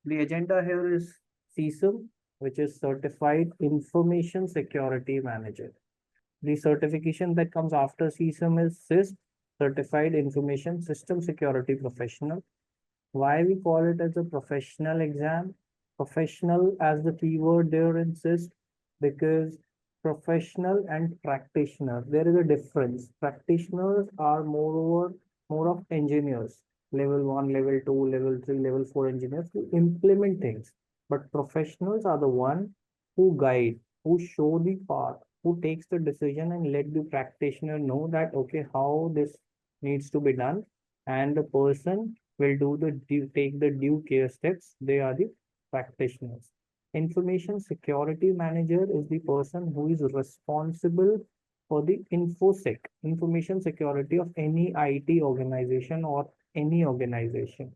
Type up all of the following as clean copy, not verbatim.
The agenda here is CISM, which is Certified Information Security Manager. The certification that comes after CISM is CISP, Certified Information System Security Professional. Why we call it as a professional exam? Professional as the keyword there insists, because professional and practitioner, there is a difference. Practitioners are more of engineers, level 1, level 2, level 3, level 4 engineers who implement things. But professionals are the one who guide, who show the path, who takes the decision and let the practitioner know that okay, how this needs to be done, and the person will take the due care steps. They are the practitioners. Information security manager is the person who is responsible for the infosec, information security of any IT organization or any organization.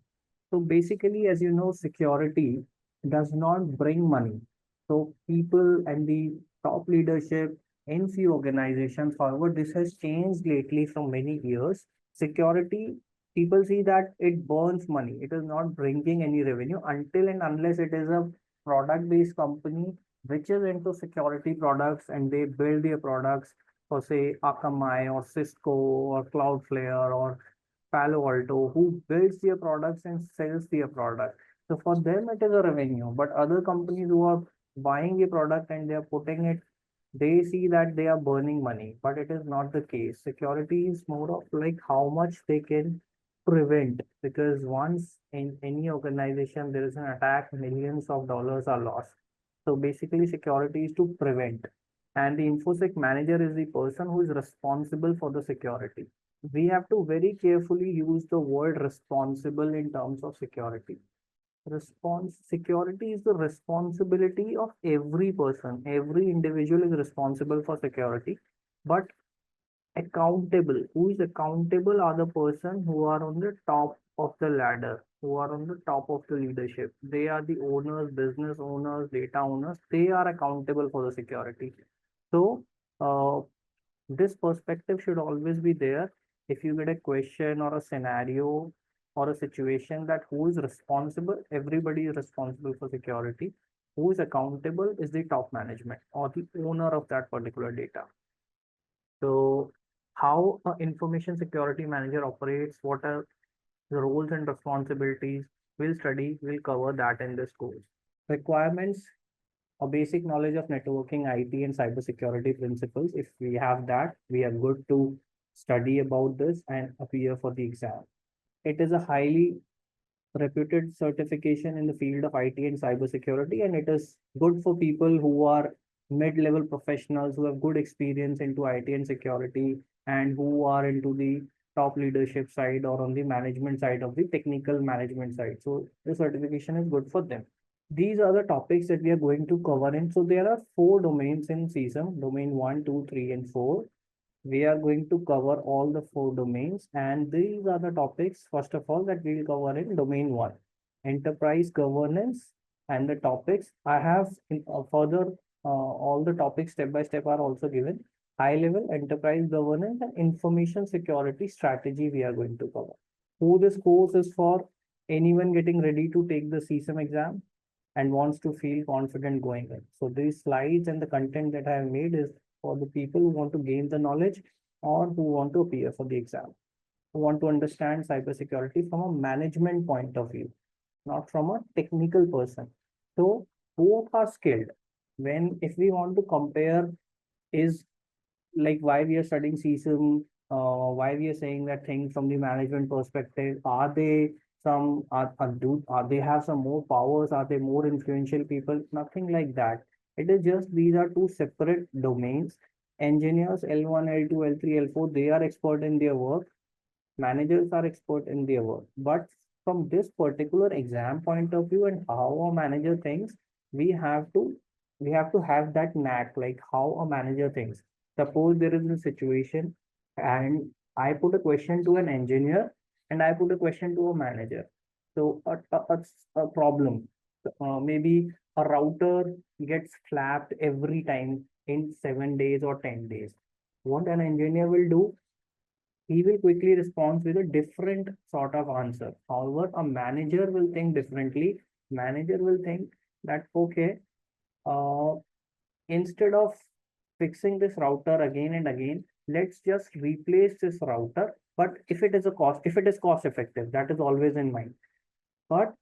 So basically, as you know, security does not bring money. So people and the top leadership in few organizations, however, this has changed lately from many years. Security, people see that it burns money. It is not bringing any revenue until and unless it is a product-based company which is into security products and they build their products for say Akamai or Cisco or Cloudflare or Palo Alto, who builds their products and sells their product. So for them, it is a revenue. But other companies who are buying a product and they are putting it, they see that they are burning money. But it is not the case. Security is more of like how much they can prevent. Because once in any organization there is an attack, millions of dollars are lost. So basically, security is to prevent. And the InfoSec manager is the person who is responsible for the security. We have to very carefully use the word responsible in terms of security. Security is the responsibility of every person. Every individual is responsible for security, but accountable. Who is accountable are the person who are on the top of the ladder, who are on the top of the leadership. They are the owners, business owners, data owners. They are accountable for the security. So, this perspective should always be there. If you get a question or a scenario or a situation that who is responsible, everybody is responsible for security. Who is accountable is the top management or the owner of that particular data. So how an information security manager operates, what are the roles and responsibilities, we'll cover that in this course. Requirements, a basic knowledge of networking, IT, and cybersecurity principles. If we have that, we are good to study about this and appear for the exam. It is a highly reputed certification in the field of IT and cybersecurity, and it is good for people who are mid-level professionals who have good experience into IT and security and who are into the top leadership side or on the management side of the technical management side. So the certification is good for them. These are the topics that we are going to cover in. So there are 4 domains in CISM, domain 1, 2, 3, and 4. We are going to cover all the 4 domains, and these are the topics, first of all, that we will cover in domain 1, enterprise governance, and the topics. I have further all the topics step by step are also given. High level enterprise governance and information security strategy we are going to cover. Who this course is for? Anyone getting ready to take the CSM exam and wants to feel confident going in. So these slides and the content that I have made is for the people who want to gain the knowledge or who want to appear for the exam, who want to understand cybersecurity from a management point of view, not from a technical person. So both are skilled. When if we want to compare, is like why we are studying CSM, why we are saying that thing from the management perspective, are they are they have some more powers, are they more influential people? Nothing like that. It is just these are 2 separate domains. Engineers L1, L2, L3, L4, they are expert in their work. Managers are expert in their work. But from this particular exam point of view and how a manager thinks, we have to have that knack, like how a manager thinks. Suppose there is a situation and I put a question to an engineer and I put a question to a manager. So a problem. Maybe a router gets flapped every time in 7 days or 10 days. What an engineer will do, he will quickly respond with a different sort of answer. However, a manager will think differently. Manager will think that, okay, uh, instead of fixing this router again and again, let's just replace this router. But if it is cost effective, that is always in mind. But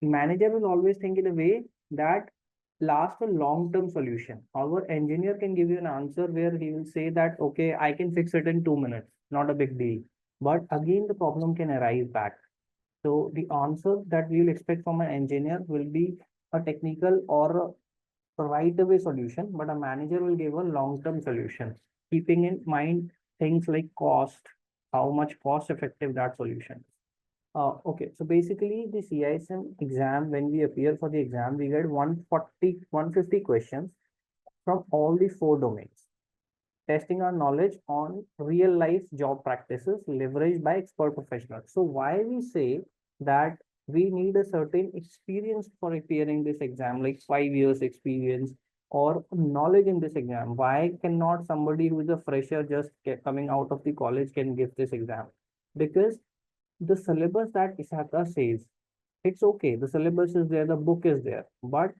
manager will always think in a way that last a long-term solution. Our engineer can give you an answer where he will say that, okay, I can fix it in 2 minutes, not a big deal. But again, the problem can arise back. So the answer that we will expect from an engineer will be a technical or a right away solution, but a manager will give a long-term solution, keeping in mind things like cost, how much cost effective that solution is. Okay, so basically the CISM exam, when we appear for the exam, we get 140, 150 questions from all the four domains, testing our knowledge on real life job practices leveraged by expert professionals. So why we say that we need a certain experience for appearing this exam, like 5 years experience or knowledge in this exam? Why cannot somebody who is a fresher just coming out of the college can give this exam? Because the syllabus that Isaka says, it's okay. The syllabus is there, the book is there, but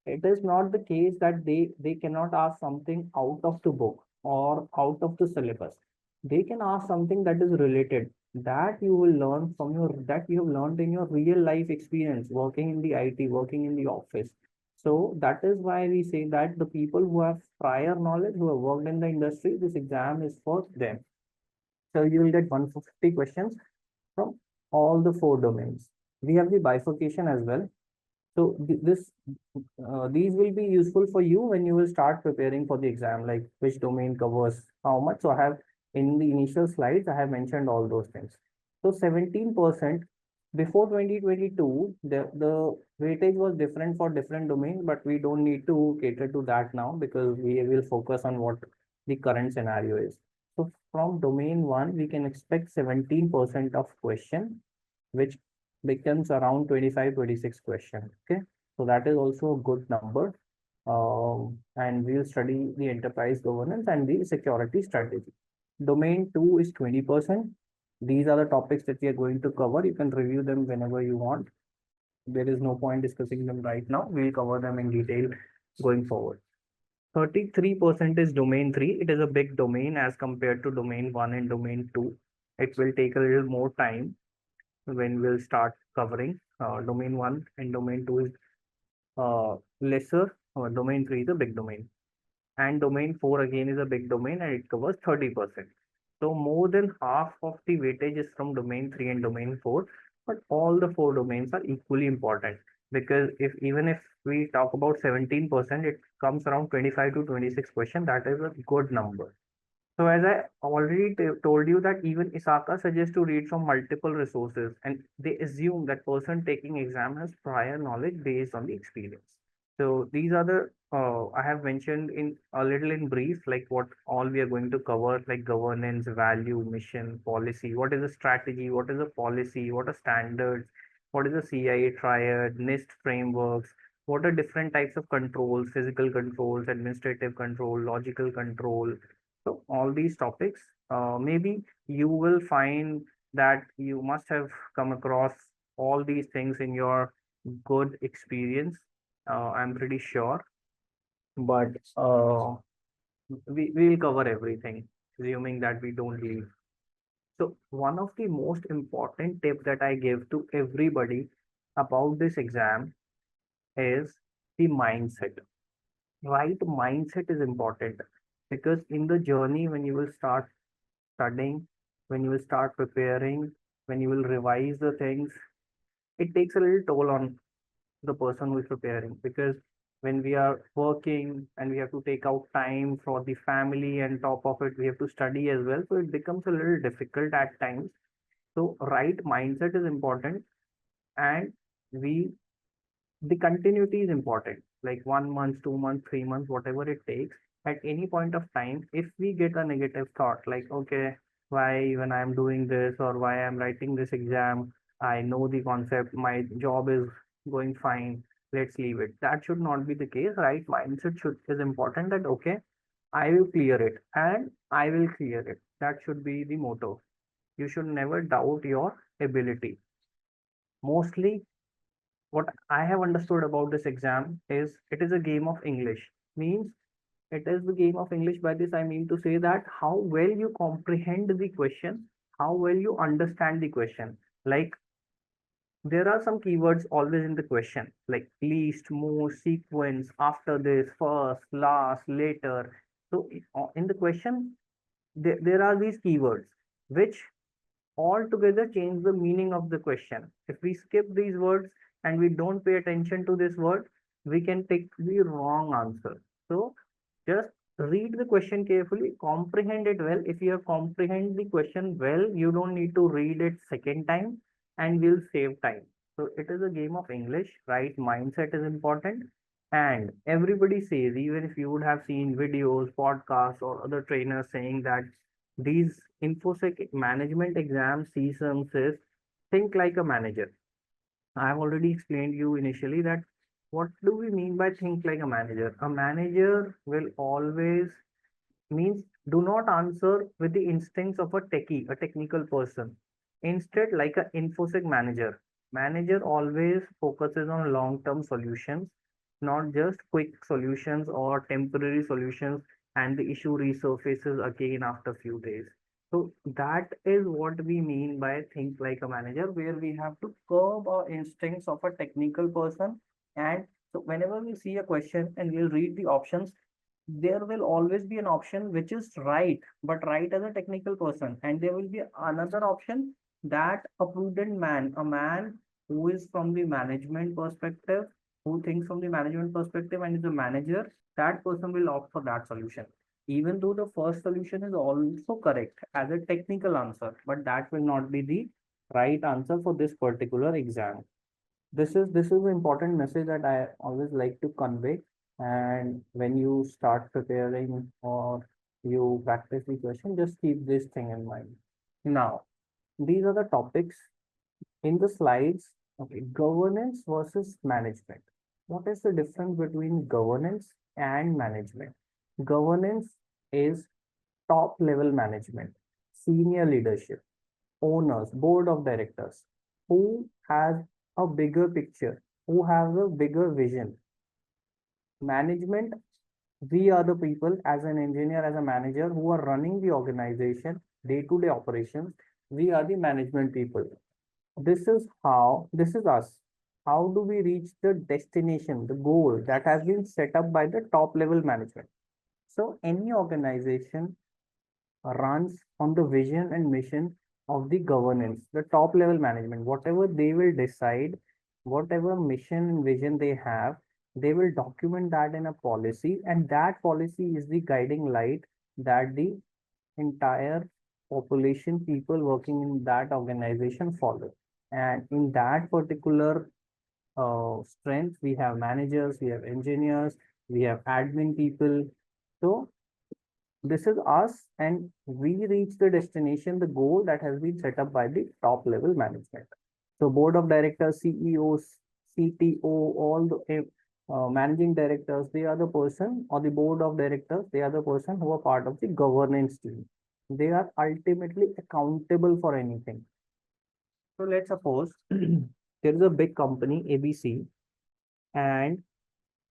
it is not the case that they cannot ask something out of the book or out of the syllabus. They can ask something that is related, that you will learn from your that you have learned in your real life experience working in the IT, working in the office. So that is why we say that the people who have prior knowledge, who have worked in the industry, this exam is for them. So you will get 150 questions from all the four domains. We have the bifurcation as well. So these will be useful for you when you will start preparing for the exam, like which domain covers how much. So I have in the initial slides, I have mentioned all those things. So 17% before 2022, the weightage was different for different domains, but we don't need to cater to that now because we will focus on what the current scenario is. So from domain one, we can expect 17% of question, which becomes around 25, 26 question. Okay. So that is also a good number. And we'll study the enterprise governance and the security strategy. Domain two is 20%. These are the topics that we are going to cover. You can review them whenever you want. There is no point discussing them right now. We'll cover them in detail going forward. 33% is domain three. It is a big domain as compared to domain one and domain two. It will take a little more time when we'll start covering. Domain one and domain two is lesser. Domain three is a big domain. And domain four again is a big domain and it covers 30%. So more than half of the weightage is from domain three and domain four, but all the four domains are equally important because if even if we talk about 17%, it comes around 25 to 26 question. That is a good number. So as I already told you that even Isaka suggests to read from multiple resources and they assume that person taking exam has prior knowledge based on the experience. So these are the I have mentioned in a little in brief, like what all we are going to cover, like governance, value, mission, policy. What is a strategy? What is a policy? What are standards? What is a CIA triad, NIST frameworks? What are different types of controls, physical controls, administrative control, logical control? So all these topics, maybe you will find that you must have come across all these things in your good experience. I'm pretty sure, but we will cover everything, assuming that we don't leave. So one of the most important tip that I give to everybody about this exam is the mindset. Right mindset is important because in the journey when you will start studying, when you will start preparing, when you will revise the things, it takes a little toll on the person who is preparing because when we are working and we have to take out time for the family and top of it we have to study as well, so it becomes a little difficult at times. So right mindset is important, and we the continuity is important, like 1 month, 2 months, 3 months, whatever it takes. At any point of time, if we get a negative thought like, okay, why even I'm doing this or why I'm writing this exam, I know the concept, my job is going fine, let's leave it. That should not be the case. Right mindset should is important, that okay, I will clear it and I will clear it. That should be the motto. You should never doubt your ability. Mostly what I have understood about this exam is it is a game of English. Means it is the game of English. By this, I mean to say that how well you comprehend the question, how well you understand the question. Like there are some keywords always in the question, like least, most, sequence, after this, first, last, later. So in the question, there are these keywords which altogether change the meaning of the question. If we skip these words and we don't pay attention to this word, we can take the wrong answer. So just read the question carefully, comprehend it well. If you have comprehend the question well, you don't need to read it second time and will save time. So it is a game of English, right? Mindset is important. And everybody says, even if you would have seen videos, podcasts, or other trainers saying that these infosec management exams, CISM says, think like a manager. I have already explained you initially that what do we mean by think like a manager? A manager will always means do not answer with the instincts of a techie, a technical person. Instead, like an infosec manager, manager always focuses on long-term solutions, not just quick solutions or temporary solutions, and the issue resurfaces again after few days. So that is what we mean by think like a manager, where we have to curb our instincts of a technical person. And so whenever we see a question and we'll read the options, there will always be an option which is right, but right as a technical person, and there will be another option that a prudent man, a man who is from the management perspective, who thinks from the management perspective and is a manager, that person will opt for that solution. Even though the first solution is also correct as a technical answer, but that will not be the right answer for this particular exam. This is an important message that I always like to convey. And when you start preparing or you practice the question, just keep this thing in mind. Now, these are the topics in the slides. Okay, governance versus management. What is the difference between governance and management? Governance is top level management, senior leadership, owners, board of directors, who has a bigger picture, who has a bigger vision. Management, we are the people as an engineer, as a manager who are running the organization, day-to-day operations. We are the management people. This is us. How do we reach the destination, the goal that has been set up by the top level management? So any organization runs on the vision and mission of the governance, the top level management. Whatever they will decide, whatever mission and vision they have, they will document that in a policy, and that policy is the guiding light that the entire population, people working in that organization follow. And in that particular strength, we have managers, we have engineers, we have admin people. So this is us, and we reach the destination, the goal that has been set up by the top level management. So board of directors, CEOs, CTO, all the managing directors, they are the person, or the board of directors, they are the person who are part of the governance team. They are ultimately accountable for anything. So let's suppose there is a big company, ABC, and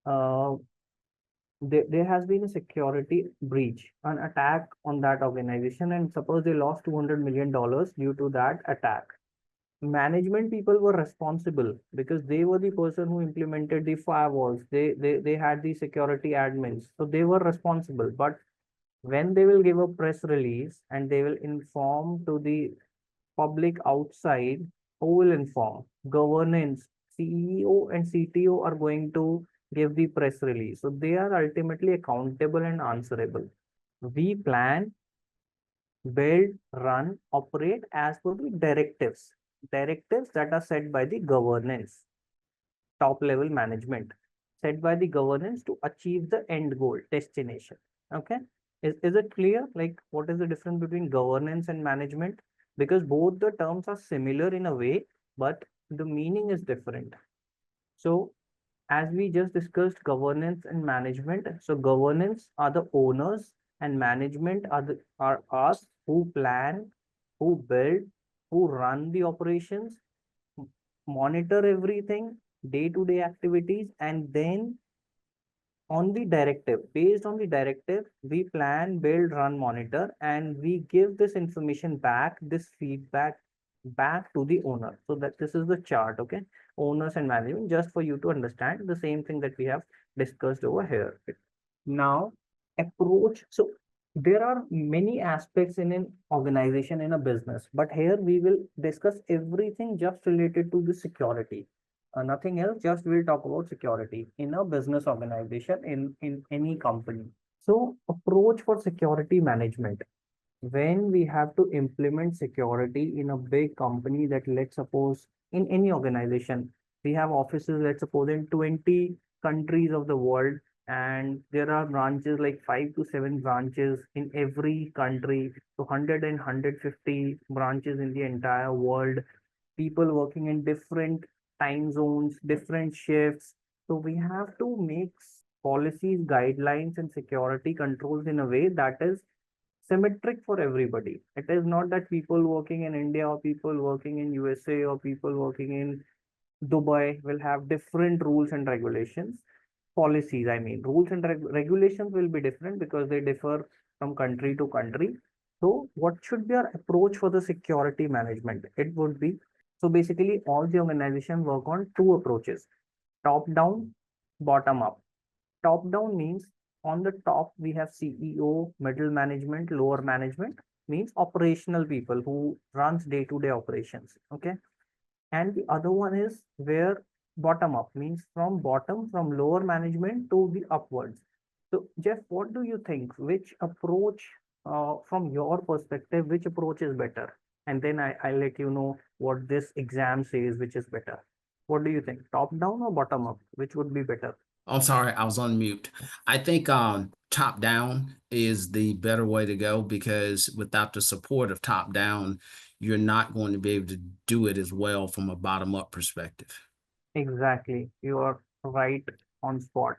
uh, there has been a security breach, an attack on that organization, and suppose they lost $200 million due to that attack. Management people were responsible because they were the person who implemented the firewalls. They had the security admins, so they were responsible. But when they will give a press release and they will inform to the public outside, who will inform? Governance, CEO and CTO are going to give the press release. So they are ultimately accountable and answerable. We plan, build, run, operate as per the directives that are set by the governance, top level management, set by the governance to achieve the end goal, destination. Okay. Is it clear? Like, what is the difference between governance and management? Because both the terms are similar in a way, but the meaning is different. So, as we just discussed, governance and management. So, governance are the owners, and management are us who plan, who build, who run the operations, monitor everything, day-to-day activities, and then on the directive, based on the directive, we plan, build, run, monitor, and we give this information back, this feedback back to the owner. So that this is the chart, okay? Owners and management, just for you to understand the same thing that we have discussed over here. Now, approach. So there are many aspects in an organization, in a business, but here we will discuss everything just related to the security. Nothing else, just we'll talk about security in a business organization, in any company. So approach for security management. When we have to implement security in a big company, that let's suppose in any organization, we have offices, let's suppose in 20 countries of the world, and there are branches like 5 to 7 branches in every country, so 100 and 150 branches in the entire world, people working in different time zones, different shifts. So we have to make policies, guidelines, and security controls in a way that is symmetric for everybody. It is not that people working in India or people working in USA or people working in Dubai will have different rules and regulations. Policies, I mean, rules and regulations will be different because they differ from country to country. So, what should be our approach for the security management? It would be, so basically, all the organization work on two approaches: top down, bottom up. Top down means on the top we have CEO, middle management, lower management, means operational people who runs day-to-day operations. Okay. And the other one is where bottom up means from bottom, from lower management to the upwards. So Jeff, what do you think? Which approach, from your perspective, which approach is better? And then I'll let you know what this exam says, which is better. What do you think? Top down or bottom up? Which would be better? I'm sorry, I was on mute. I think top down is the better way to go because without the support of top down, you're not going to be able to do it as well from a bottom up perspective. Exactly. You are right on spot.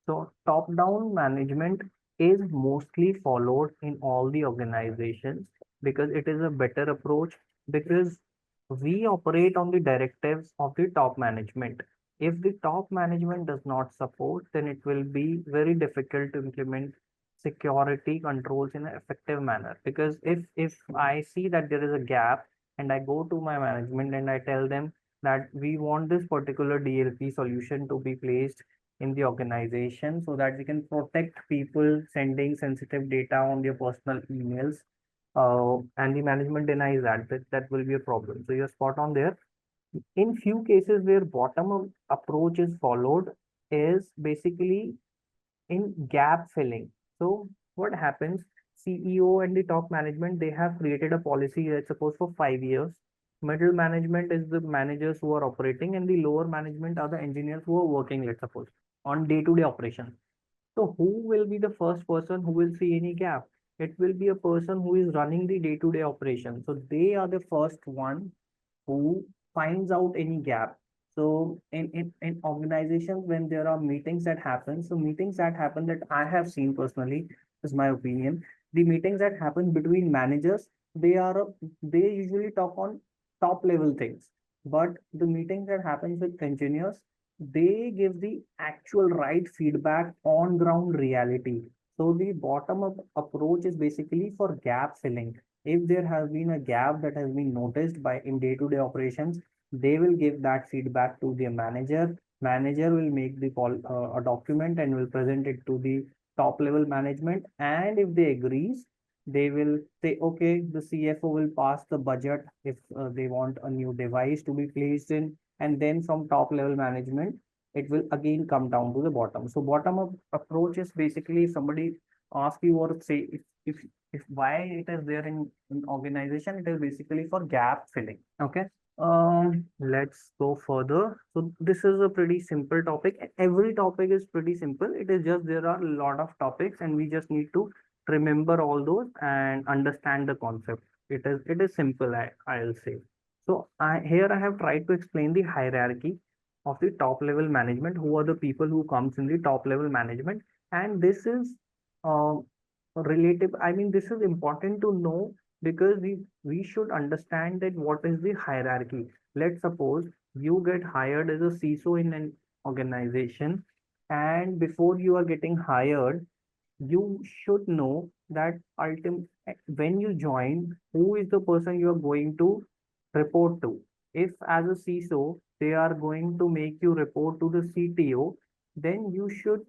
So top-down management is mostly followed in all the organizations because it is a better approach, because we operate on the directives of the top management. If the top management does not support, then it will be very difficult to implement security controls in an effective manner. Because if I see that there is a gap and I go to my management and I tell them that we want this particular DLP solution to be placed in the organization so that we can protect people sending sensitive data on their personal emails, and the management denies that will be a problem. So you're spot on there. In few cases where bottom up approach is followed is basically in gap filling. So what happens? CEO and the top management, they have created a policy, let's suppose, for 5 years. Middle management is the managers who are operating, and the lower management are the engineers who are working, let's suppose, on day-to-day operations. So who will be the first person who will see any gap? It will be a person who is running the day-to-day operation. So they are the first one who finds out any gap. So in organizations, when there are meetings that happen, so meetings that happen that I have seen personally, is my opinion, the meetings that happen between managers, they usually talk on top level things. But the meetings that happens with engineers, they give the actual right feedback on ground reality. So the bottom up approach is basically for gap filling. If there has been a gap that has been noticed by in day-to-day operations, they will give that feedback to their manager. Manager will make the a document and will present it to the top level management. And if they agrees, they will say, okay, the CFO will pass the budget if they want a new device to be placed in. And then from top level management, it will again come down to the bottom. So bottom up approach is basically if somebody ask you or say if why it is there in organization, it is basically for gap filling. Okay. Let's go further. So this is a pretty simple topic. Every topic is pretty simple. It is just there are a lot of topics and we just need to remember all those and understand the concept. It is simple, I'll say. So here I have tried to explain the hierarchy of the top level management, who are the people who comes in the top level management. And this is uh, relative, I mean, this is important to know because we should understand that what is the hierarchy. Let's suppose You get hired as a CISO in an organization, and before you are getting hired, you should know that when you join, who is the person you are going to report to. If as a CISO they are going to make you report to the CTO, then you should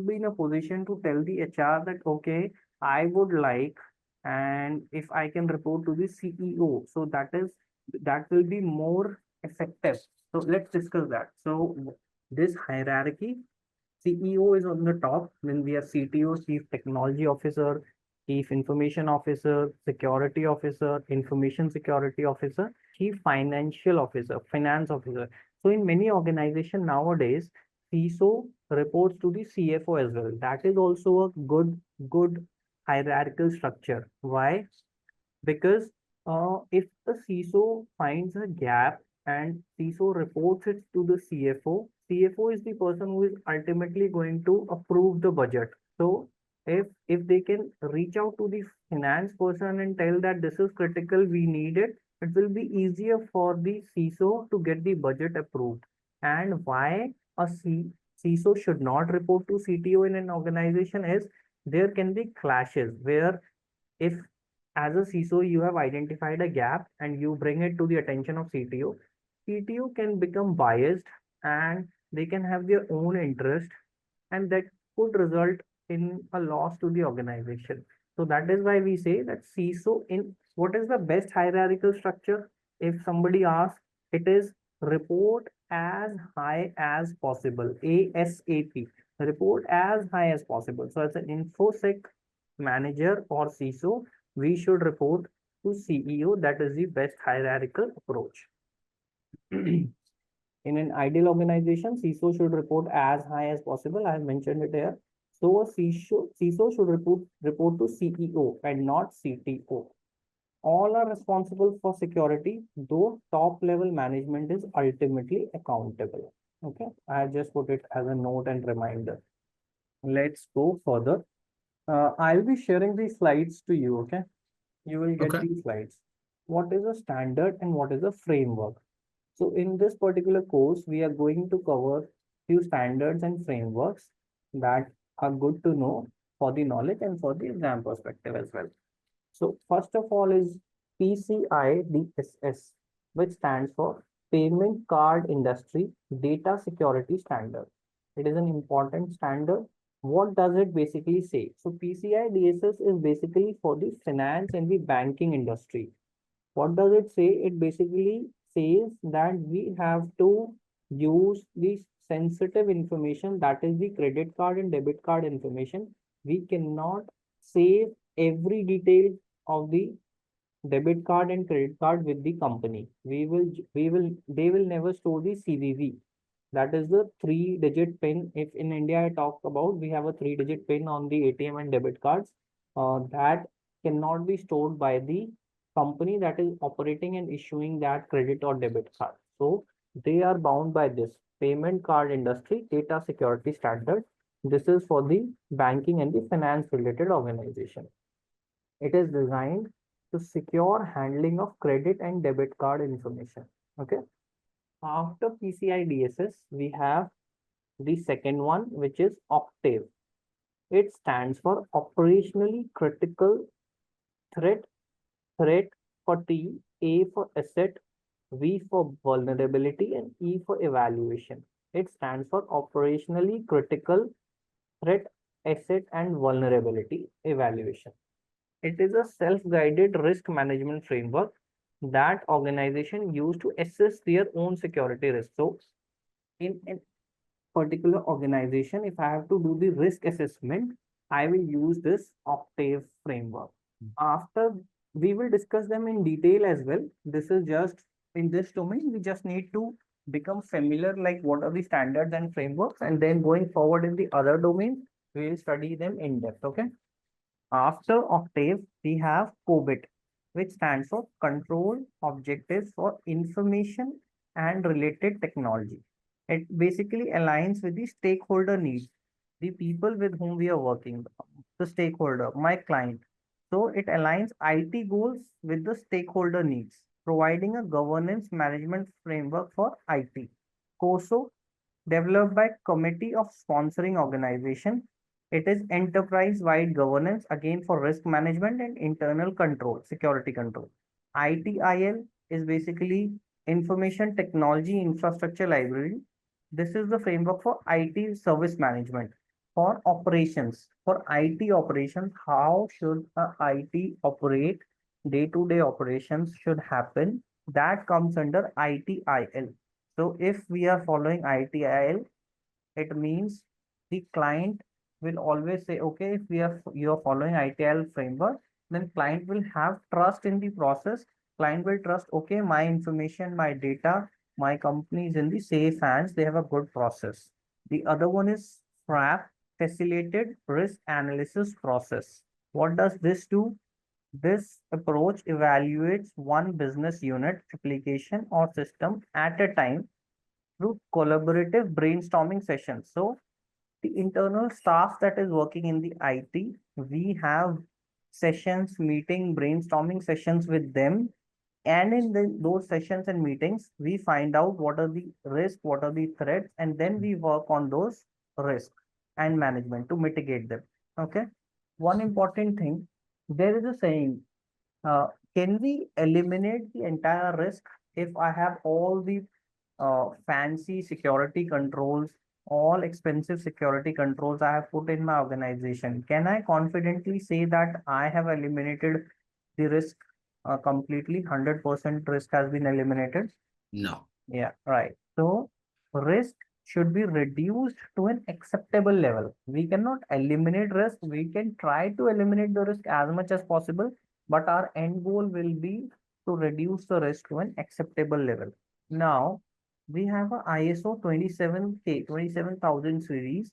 be in a position to tell the HR that okay, I would like, and if I can report to the CEO, so that will be more effective. So let's discuss that. So this hierarchy, CEO is on the top, then we have CTO, Chief Technology Officer, Chief Information Officer, Security Officer, Information Security Officer, Chief Financial Officer, Finance Officer. So in many organizations nowadays, CISO reports to the CFO as well. That is also a good hierarchical structure. Why? Because if the CISO finds a gap and CISO reports it to the CFO, CFO is the person who is ultimately going to approve the budget. So if they can reach out to the finance person and tell that this is critical, we need it, it will be easier for the CISO to get the budget approved. And why a CISO should not report to CTO in an organization is there can be clashes where if as a CISO you have identified a gap and you bring it to the attention of CTO, CTO can become biased and they can have their own interest, and that could result in a loss to the organization. So that is why we say that CISO in what is the best hierarchical structure? If somebody asks, it is report as high as possible, ASAP, report as high as possible. So as an infosec manager or CISO, we should report to CEO. That is the best hierarchical approach. In an ideal organization, CISO should report as high as possible. I have mentioned it here. So a CISO should report to CEO and not CTO. All are responsible for security, though top level management is ultimately accountable. Okay, I just put it as a note and reminder. Let's go further. I'll be sharing these slides to you. Okay, you will get Okay. these slides. What is a standard and what is a framework? So in this particular course, we are going to cover few standards and frameworks that are good to know for the knowledge and for the exam perspective as well. So first of all is PCI-DSS, which stands for Payment Card Industry Data Security Standard. It is an important standard. What does it basically say? So PCI-DSS is basically for the finance and the banking industry. What does it say? It basically says that we have to use the sensitive information, that is the credit card and debit card information. We cannot save every detail of the debit card and credit card with the company. They will never store the CVV. That is the 3-digit PIN. If in India I talk about, we have a 3-digit PIN on the ATM and debit cards. That cannot be stored by the company that is operating and issuing that credit or debit card. So they are bound by this payment card industry data security standard. This is for the banking and the finance related organization. It is designed to secure handling of credit and debit card information. Okay. After PCI DSS, we have the second one, which is Octave. It stands for Operationally Critical Threat. Threat for T, A for Asset, V for Vulnerability, and E for Evaluation. It stands for Operationally Critical Threat, Asset, and Vulnerability Evaluation. It is a self-guided risk management framework that organization use to assess their own security risk. So in a particular organization, if I have to do the risk assessment, I will use this Octave framework. After we will discuss them in detail as well. This is just in this domain, we just need to become familiar like what are the standards and frameworks, and then going forward in the other domains, we will study them in depth. Okay. After Octave, we have COBIT, which stands for Control Objectives for Information and Related Technology. It basically aligns with the stakeholder needs, the people with whom we are working, the stakeholder, my client. So it aligns IT goals with the stakeholder needs. providing a governance management framework for IT. COSO, developed by Committee of Sponsoring Organization. It is enterprise-wide governance, again for risk management and internal control, security control. ITIL is basically Information Technology Infrastructure Library. This is the framework for IT service management. For operations, for IT operations, how should a IT operate? Day-to-day operations should happen. That comes under ITIL. So if we are following ITIL, it means the client will always say, okay, if you are following ITIL framework, then client will have trust in the process. Client will trust, okay, my information, my data, my company is in the safe hands. They have a good process. The other one is FRAP, Facilitated Risk Analysis Process. What does this do? This approach evaluates one business unit, application, or system at a time through collaborative brainstorming sessions. So the internal staff that is working in the IT, we have sessions, meeting, brainstorming sessions with them. And in those sessions and meetings, we find out what are the risks, what are the threats, and then we work on those risks and management to mitigate them. Okay. One important thing, there is a saying, uh, can we eliminate the entire risk if I have all the fancy security controls, all expensive security controls I have put in my organization? Can I confidently say that I have eliminated the risk completely? 100% risk has been eliminated? No. Yeah, right. So risk should be reduced to an acceptable level. We cannot eliminate risk. We can try to eliminate the risk as much as possible, but our end goal will be to reduce the risk to an acceptable level. Now, we have a ISO 27,000 series.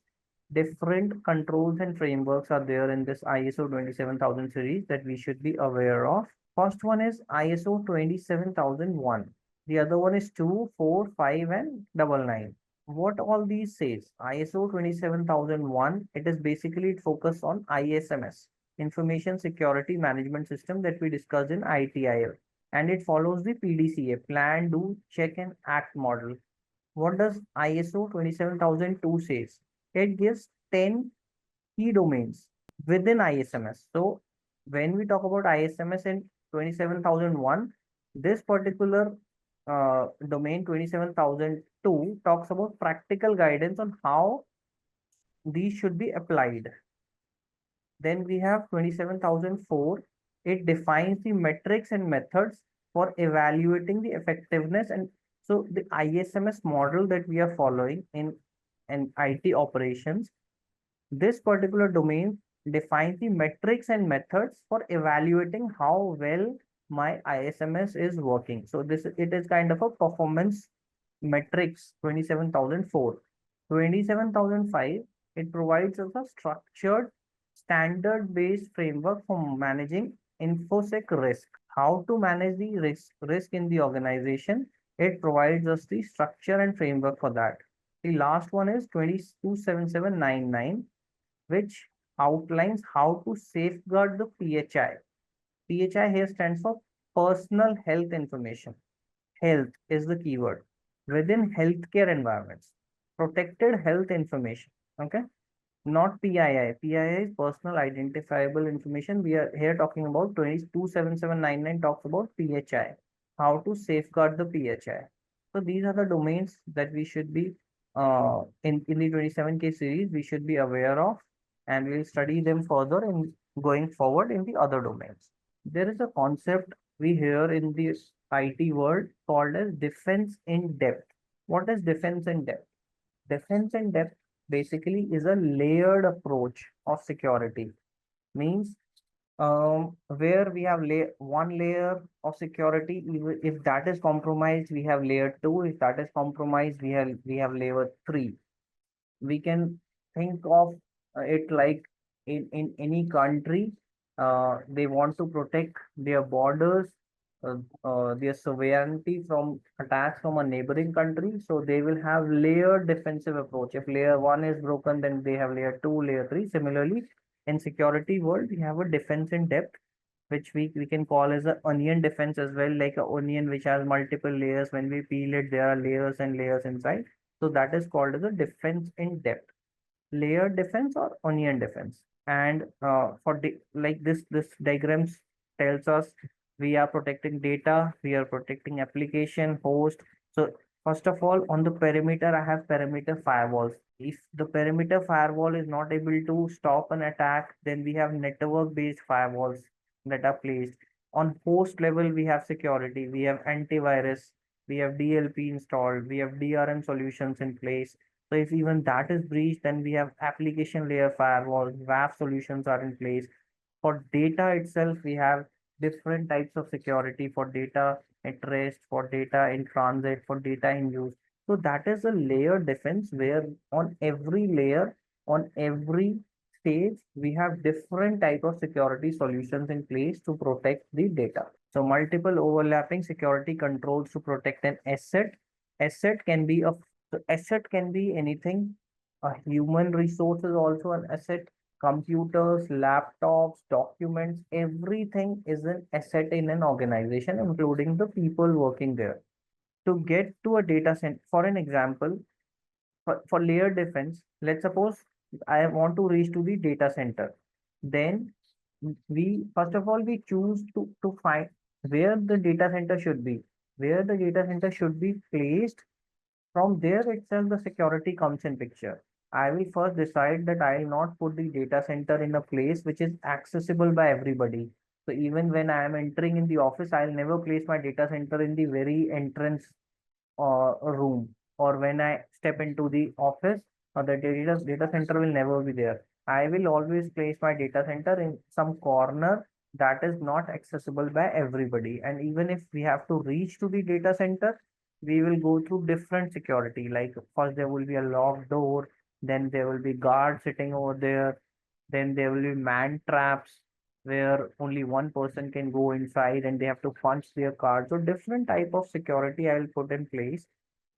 Different controls and frameworks are there in this ISO 27,000 series that we should be aware of. First one is ISO 27,001. The other one is 2, 4, 5, and 99. What all these says? ISO 27,001, it is basically it focus on ISMS, Information Security Management System, that we discussed in ITIL. And it follows the PDCA, Plan, Do, Check, and Act model. What does ISO 27,002 says? It gives 10 key domains within ISMS. So when we talk about ISMS in 27,001, this particular domain 27,002 talks about practical guidance on how these should be applied. Then we have 27,004. It defines the metrics and methods for evaluating the effectiveness. And so the ISMS model that we are following in IT operations, this particular domain defines the metrics and methods for evaluating how well my ISMS is working. So it is kind of a performance metrics 27,004. 27,005, it provides us a structured standard-based framework for managing infosec risk. How to manage the risk in the organization. It provides us the structure and framework for that. The last one is 227799, which outlines how to safeguard the PHI. PHI here stands for personal health information. Health is the keyword within healthcare environments. Protected health information. Okay. Not PII. PII is personal identifiable information. We are here talking about 227799 talks about PHI. How to safeguard the PHI. So these are the domains that we should be in the 27K series we should be aware of, and we'll study them further in going forward in the other domains. There is a concept we hear in the IT world called as defense in depth. What is defense in depth? Defense in depth basically is a layered approach of security. Means where we have one layer of security, if that is compromised, we have layer 2. If that is compromised, we have layer 3. We can think of it like in any country, they want to protect their borders, their sovereignty from attacks from a neighboring country. So they will have layered defensive approach. If layer 1 is broken, then they have layer 2, layer 3. Similarly, in security world, we have a defense in depth, which we can call as a onion defense as well, like a onion which has multiple layers. When we peel it, there are layers and layers inside. So that is called as a defense in depth, layered defense or onion defense. And for like this diagrams tells us we are protecting data, we are protecting application host. So first of all, on the perimeter I have perimeter firewalls. If the perimeter firewall is not able to stop an attack, then we have network based firewalls that are placed. On host level we have security, we have antivirus, we have DLP installed, we have DRM solutions in place. So if even that is breached, then we have application layer firewalls, WAF solutions are in place. For data itself, we have different types of security for data at rest, for data in transit, for data in use. So that is a layer defense where on every layer, on every stage, we have different type of security solutions in place to protect the data. So multiple overlapping security controls to protect an asset. Asset can be a so asset can be anything. A human resource is also an asset. Computers, laptops, documents, everything is an asset in an organization, including the people working there. To get to a data center, for an example, for layer defense, let's suppose I want to reach to the data center. Then we first of all we choose to find where the data center should be, where the data center should be placed. From there itself, the security comes in picture. I will first decide that I will not put the data center in a place which is accessible by everybody. So even when I am entering in the office, I'll never place my data center in the very entrance room, or when I step into the office, the data center will never be there. I will always place my data center in some corner that is not accessible by everybody. And even if we have to reach to the data center, we will go through different security. Like first there will be a locked door, then there will be guards sitting over there, then there will be man traps where only one person can go inside and they have to punch their card. So different type of security I will put in place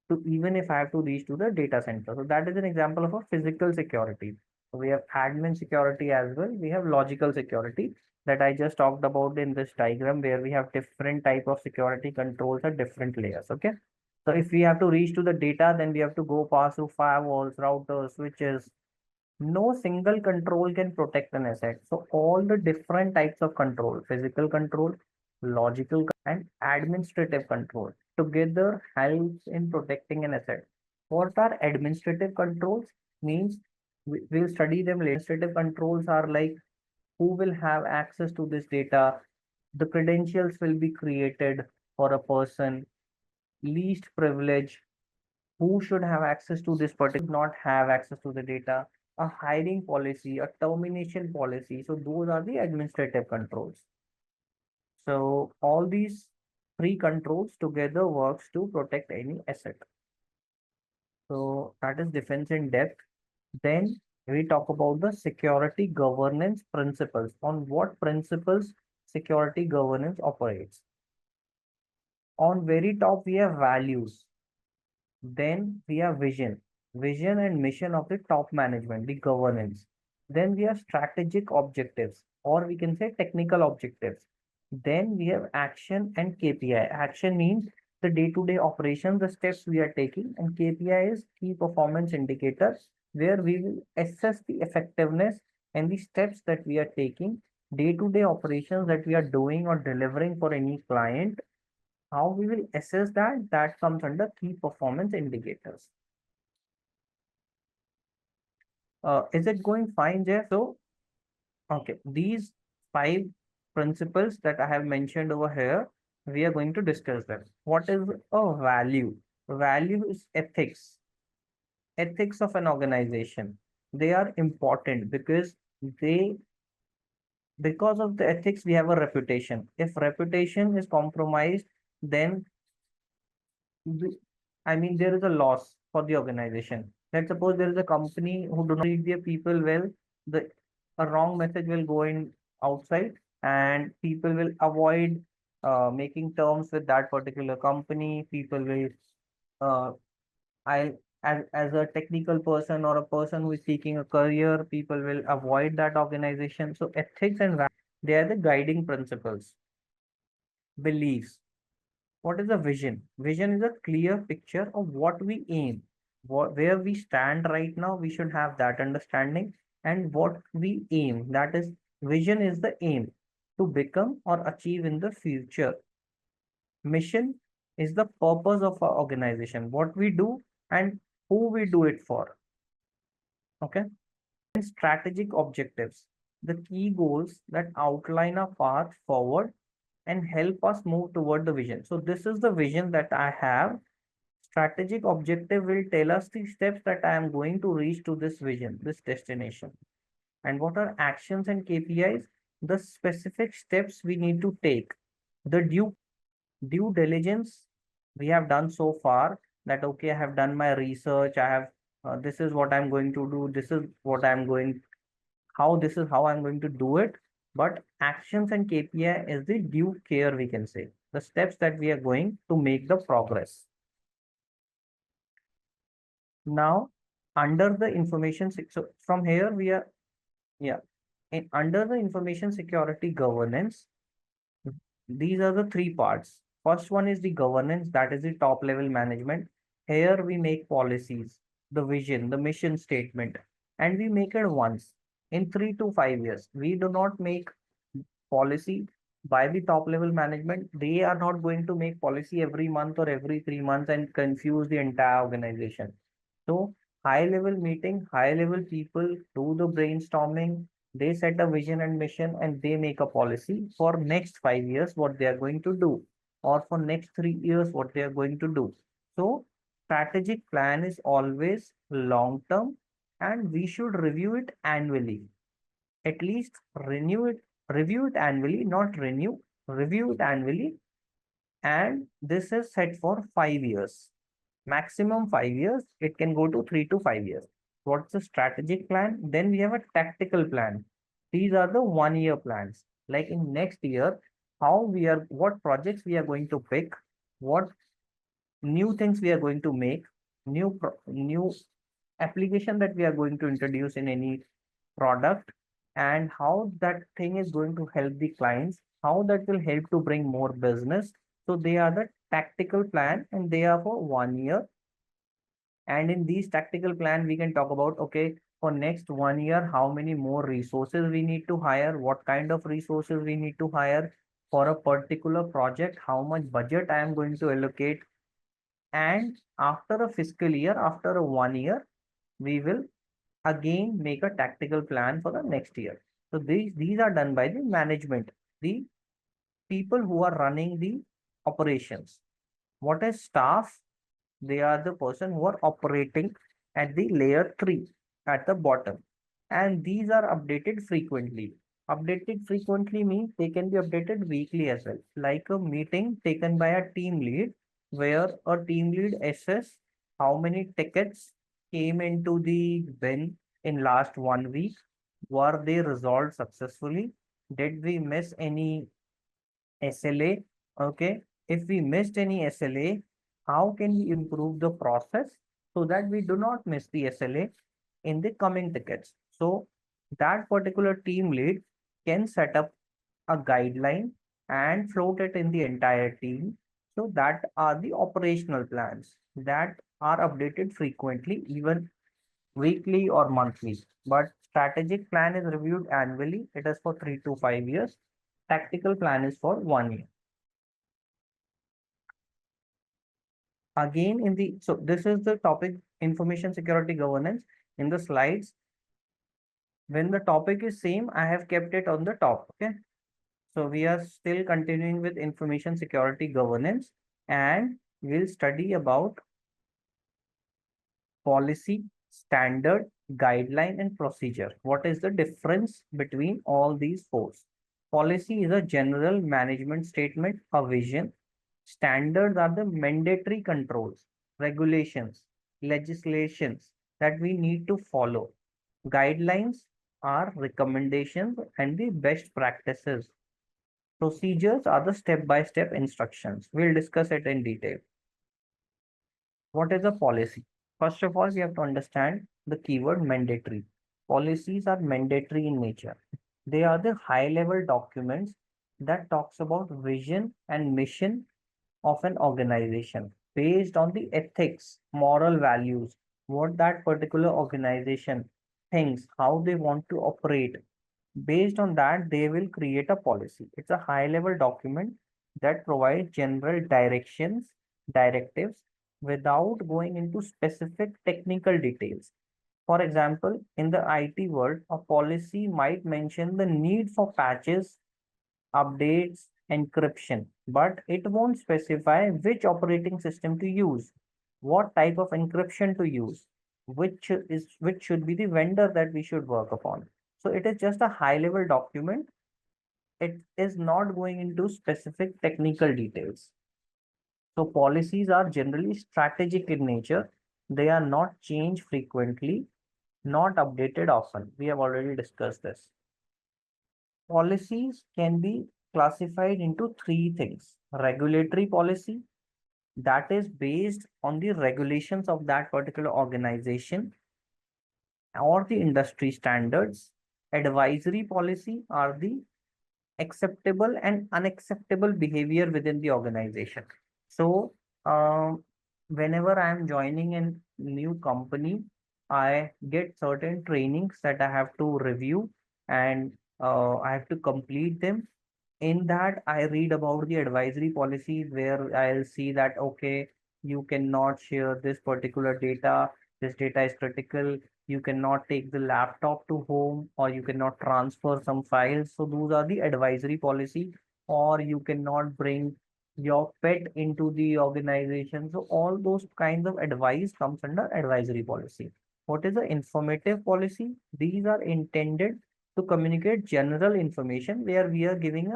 to even if I have to reach to the data center. So that is an example of a physical security. So we have admin security as well. We have logical security that I just talked about in this diagram where we have different type of security controls at different layers. Okay. So if we have to reach to the data, then we have to go pass through firewalls, routers, switches. No single control can protect an asset. So all the different types of control, physical control, logical and administrative control together helps in protecting an asset. What are administrative controls? Means we'll study them later. Administrative controls are like who will have access to this data, the credentials will be created for a person, least privilege, who should have access to this particular, not have access to the data, a hiring policy, a termination policy. So those are the administrative controls. So all these three controls together works to protect any asset. So that is defense in depth. Then we talk about the security governance principles. On what principles security governance operates? On very top, we have values. Then we have vision and mission of the top management, the governance. Then we have strategic objectives, or we can say technical objectives. Then we have action and KPI. Action means the day-to-day operations, the steps we are taking, and KPI is key performance indicators, where we will assess the effectiveness and the steps that we are taking, day-to-day operations that we are doing or delivering for any client. How we will assess that? That comes under key performance indicators. Is it going fine, Jeff? So, okay, these five principles that I have mentioned over here, we are going to discuss them. What is a value? Value is ethics, ethics of an organization. They are important they because of the ethics we have a reputation. If reputation is compromised, then I mean, there is a loss for the organization. Let's suppose there is a company who do not treat their people well, the a wrong message will go in outside, and people will avoid making terms with that particular company. People will, uh, I as a technical person or a person who is seeking a career, people will avoid that organization. So ethics and They are the guiding principles. Beliefs. What is a vision? Vision is a clear picture of what we aim, where we stand right now. We should have that understanding, and what we aim. That is, vision is the aim to become or achieve in the future. Mission is the purpose of our organization, what we do and who we do it for. Okay. And strategic objectives, the key goals that outline a path forward and help us move toward the vision. So this is the vision that I have. Strategic objective will tell us the steps that I am going to reach to this vision, this destination. And what are actions and KPIs? The specific steps we need to take. The due diligence we have done so far, that okay, I have done my research, I have this is what I'm going to do, this is what I'm going, how this is how I'm going to do it. But actions and KPI is the due care, we can say, the steps that we are going to make the progress. Now, under the so from here we are, yeah, under the information security governance, these are the three parts. First one is the governance, that is the top level management. Here we make policies, the vision, the mission statement, and we make it once in 3 to 5 years. We do not make policy by the top level management. They are not going to make policy every month or every 3 months and confuse the entire organization. So high level meeting, high level people do the brainstorming, they set a vision and mission, and they make a policy for next 5 years what they are going to do, or for next 3 years what they are going to do. So strategic plan is always long term, and we should review it annually. At least review it annually, not renew, review it annually. And this is set for 5 years, maximum 5 years. It can go to 3 to 5 years. What's the strategic plan? Then we have a tactical plan. These are the 1 year plans. Like in next year, what projects we are going to pick, what new things we are going to make, new application that we are going to introduce in any product, and how that thing is going to help the clients, how that will help to bring more business. So they are the tactical plan, and they are for 1 year. And in these tactical plan, we can talk about, okay, for next 1 year, how many more resources we need to hire, what kind of resources we need to hire for a particular project, how much budget I am going to allocate. And after a fiscal year, after a 1 year, we will again make a tactical plan for the next year. So these are done by the management, the people who are running the operations. What is staff? They are the person who are operating at the layer 3 at the bottom. And these are updated frequently. Updated frequently means they can be updated weekly as well. Like a meeting taken by a team lead, where a team lead assess how many tickets came into the bin in last 1 week. Were they resolved successfully? Did we miss any SLA? Okay. If we missed any SLA, how can we improve the process so that we do not miss the SLA in the coming tickets? So that particular team lead can set up a guideline and float it in the entire team. So that are the operational plans that are updated frequently, even weekly or monthly. But strategic plan is reviewed annually. It is for 3 to 5 years. Tactical plan is for 1 year. Again, so this is the topic, information security governance. In the slides, when the topic is same, I have kept it on the top. Okay. So we are still continuing with information security governance, and we'll study about policy, standard, guideline, and procedure. What is the difference between all these four? Policy is a general management statement, a vision. Standards are the mandatory controls, regulations, legislations that we need to follow. Guidelines are recommendations and the best practices. Procedures are the step-by-step instructions. We'll discuss it in detail. What is a policy? First of all, we have to understand the keyword mandatory. Policies are mandatory in nature. They are the high level documents that talks about vision and mission of an organization based on the ethics, moral values, what that particular organization thinks, how they want to operate. Based on that, they will create a policy. It's a high level document that provides general directions, directives without going into specific technical details. For example, in the IT world, a policy might mention the need for patches, updates, encryption, but it won't specify which operating system to use, what type of encryption to use, which should be the vendor that we should work upon. So it is just a high level document. It is not going into specific technical details. So policies are generally strategic in nature. They are not changed frequently, not updated often. We have already discussed this. Policies can be classified into three things. Regulatory policy, that is based on the regulations of that particular organization or the industry standards. Advisory policy are the acceptable and unacceptable behavior within the organization. So, whenever I am joining a new company, I get certain trainings that I have to review, and I have to complete them. In that, I read about the advisory policies where I'll see that, okay, you cannot share this particular data. This data is critical. You cannot take the laptop to home, or you cannot transfer some files. So those are the advisory policy, or you cannot bring your pet into the organization. So all those kinds of advice comes under advisory policy. What is the informative policy? These are intended to communicate general information where we are giving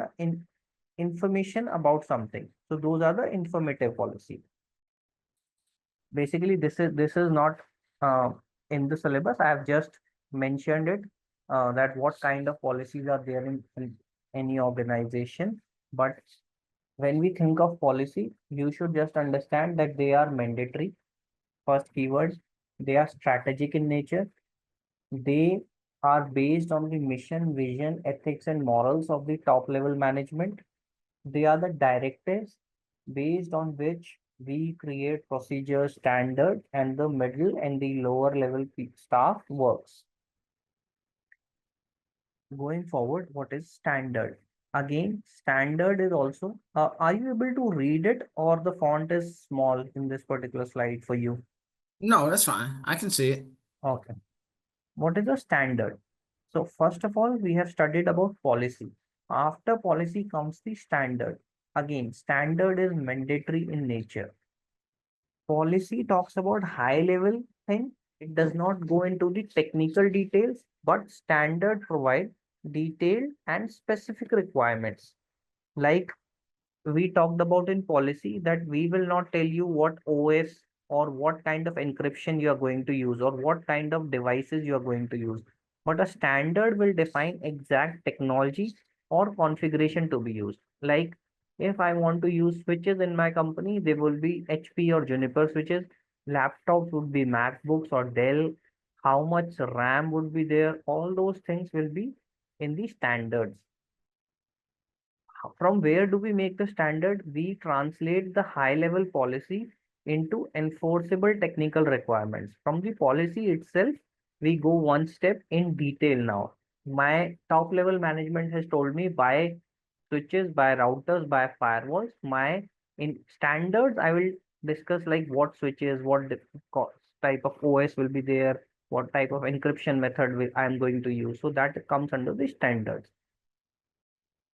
information about something. So those are the informative policy. Basically, this is not uh, in the syllabus. I have just mentioned it, that what kind of policies are there in any organization. But when we think of policy, you should just understand that they are mandatory. First keyword, they are strategic in nature. They are based on the mission, vision, ethics, and morals of the top level management. They are the directives based on which we create procedures, standard, and the middle and the lower level staff works. Going forward, what is standard? Again, standard is also, are you able to read it, or the font is small in this particular slide for you? No, that's fine. I can see it. Okay. What is a standard? So first of all, we have studied about policy. After policy comes the standard. Again, standard is mandatory in nature. Policy talks about high level thing. It does not go into the technical details, but standard provide detailed and specific requirements. Like we talked about in policy, that we will not tell you what OS or what kind of encryption you are going to use or what kind of devices you are going to use. But a standard will define exact technology or configuration to be used. Like if I want to use switches in my company, they will be HP or Juniper switches. Laptops would be MacBooks or Dell. How much RAM would be there? All those things will be in the standards. From where do we make the standard? We translate the high level policy into enforceable technical requirements. From the policy itself, we go one step in detail now. My top level management has told me buy switches, buy routers, buy firewalls. My in standards, I will discuss like what switches, type of OS will be there, what type of encryption method I am going to use. So that comes under the standards.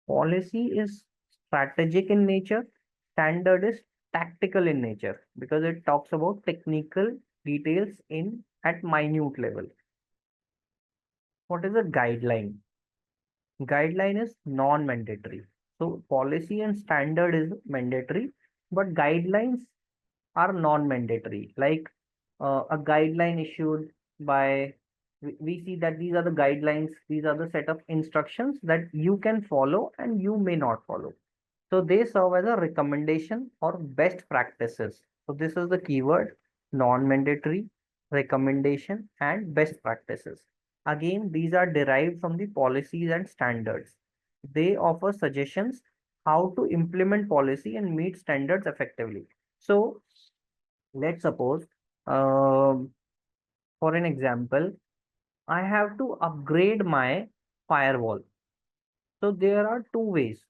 Policy is strategic in nature, standard is tactical in nature because it talks about technical details in at minute level. What is a guideline? Guideline is non-mandatory. So policy and standard is mandatory, but guidelines are non-mandatory. Like a guideline issued by, we see that these are the guidelines, these are the set of instructions that you can follow and you may not follow. So they serve as a recommendation or best practices. So this is the keyword, non-mandatory, recommendation, and best practices. Again, these are derived from the policies and standards. They offer suggestions how to implement policy and meet standards effectively. So, let's suppose, um, for an example, I have to upgrade my firewall. So, there are two ways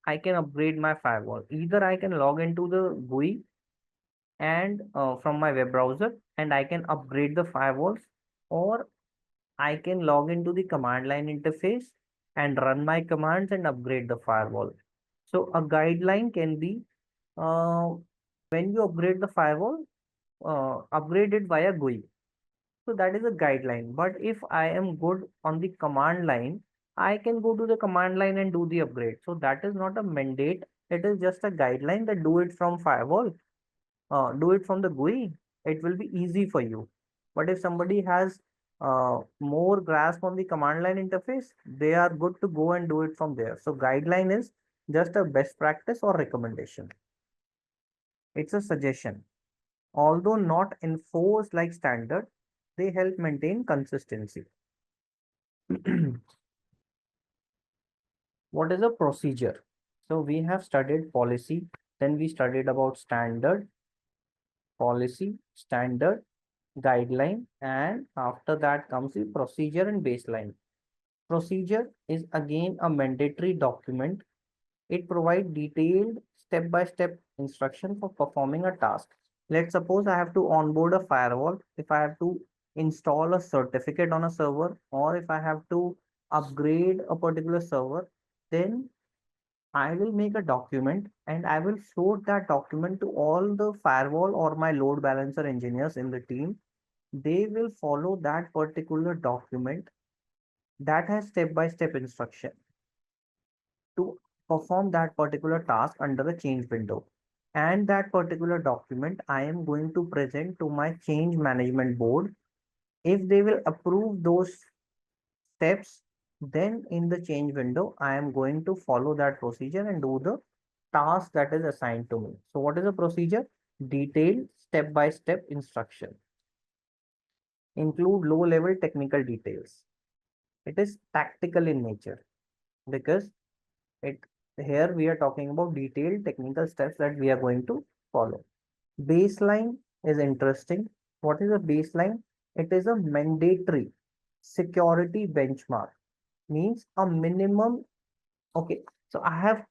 I can upgrade my firewall. Either I can log into the GUI and from my web browser and I can upgrade the firewalls, or I can log into the command line interface and run my commands and upgrade the firewall. So a guideline can be, uh, when you upgrade the firewall, upgrade it via GUI. So that is a guideline. But if I am good on the command line, I can go to the command line and do the upgrade. So that is not a mandate. It is just a guideline that do it from firewall, do it from the GUI. It will be easy for you. But if somebody has more grasp on the command line interface, they are good to go and do it from there. So guideline is just a best practice or recommendation. It's a suggestion. Although not enforced like standard, they help maintain consistency. What is a procedure? So we have studied policy, then we studied about standard, policy, standard, guideline, and after that comes the procedure and baseline. Procedure is again a mandatory document. It provides detailed step-by-step instruction for performing a task. Let's suppose I have to onboard a firewall, if I have to install a certificate on a server, or if I have to upgrade a particular server, then I will make a document and I will float that document to all the firewall or my load balancer engineers in the team. They will follow that particular document that has step-by-step instruction to perform that particular task under a change window. And that particular document I am going to present to my change management board. If they will approve those steps, then in the change window, I am going to follow that procedure and do the task that is assigned to me. So what is a procedure? Detailed step-by-step instruction. Include low-level technical details. It is tactical in nature because it here we are talking about detailed technical steps that we are going to follow. Baseline is interesting. What is a baseline? It is a mandatory security benchmark. Means a minimum. Okay, so I have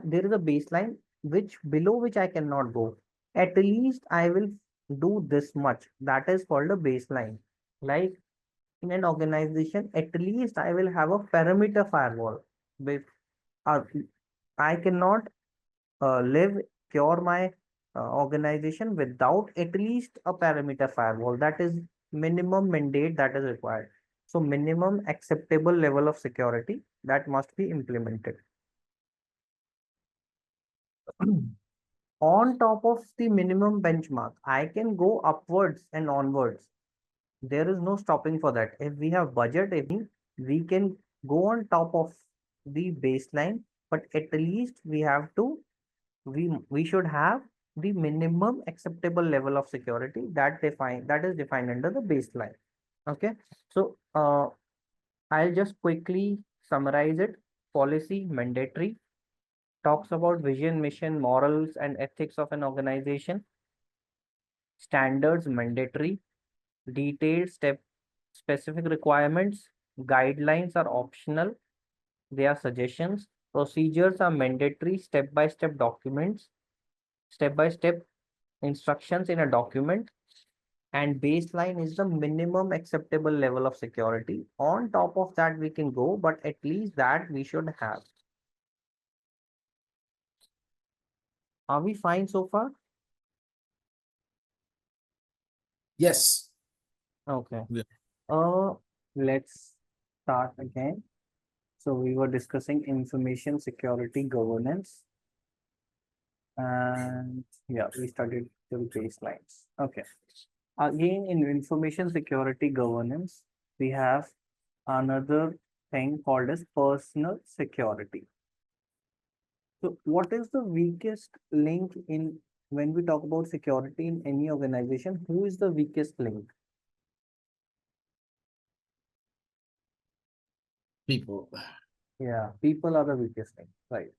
there is a baseline which below which I cannot go. At least I will do this much. That is called a baseline. Like in an organization, at least I will have a perimeter firewall. With uh, I cannot live cure my organization without at least a perimeter firewall. That is minimum mandate that is required. So minimum acceptable level of security that must be implemented. On top of the minimum benchmark, I can go upwards and onwards. There is no stopping for that. If we have budget, if we can go on top of the baseline, but at least we have to we should have the minimum acceptable level of security that is defined under the baseline. Okay, so I'll just quickly summarize it. Policy mandatory, talks about vision, mission, morals, and ethics of an organization. Standards mandatory, detailed step specific requirements. Guidelines are optional, they are suggestions. Procedures are mandatory, step by step documents, step by step instructions in a document. And baseline is the minimum acceptable level of security. On top of that we can go, but at least that we should have. Are we fine so far? Yes. Okay. Yeah. Let's start again. So we were discussing information security governance, and yeah, we studied till baselines. Okay. Again, in information security governance, we have another thing called as personal security. So what is the weakest link in when we talk about security in any organization? Who is the weakest link? People. Yeah, people are the weakest link, right?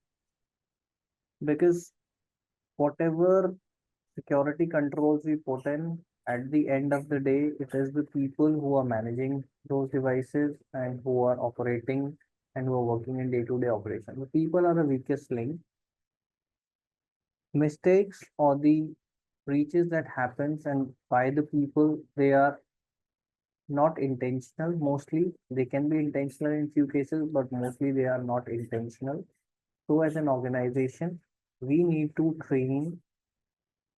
Because whatever security controls we put in, at the end of the day, it is the people who are managing those devices and who are operating and who are working in day-to-day operation. The people are the weakest link. Mistakes or the breaches that happens and by the people, they are not intentional. Mostly they can be intentional in few cases, but mostly they are not intentional. So as an organization, we need to train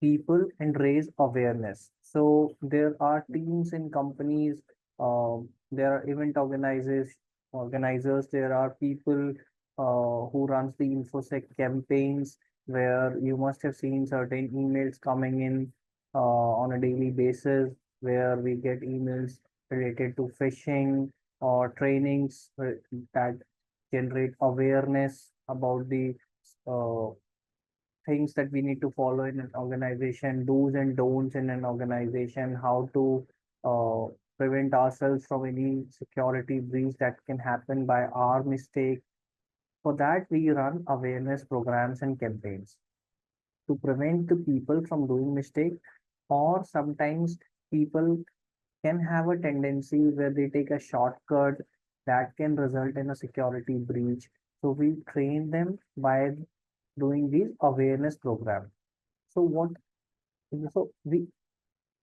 people and raise awareness. So there are teams in companies, there are event organizers, there are people who runs the infosec campaigns, where you must have seen certain emails coming in on a daily basis, where we get emails related to phishing or trainings that generate awareness about the uh, things that we need to follow in an organization, do's and don'ts in an organization, how to uh, prevent ourselves from any security breach that can happen by our mistake. For that, we run awareness programs and campaigns to prevent the people from doing mistake. Or sometimes people can have a tendency where they take a shortcut that can result in a security breach. So we train them by doing these awareness programs. So what so we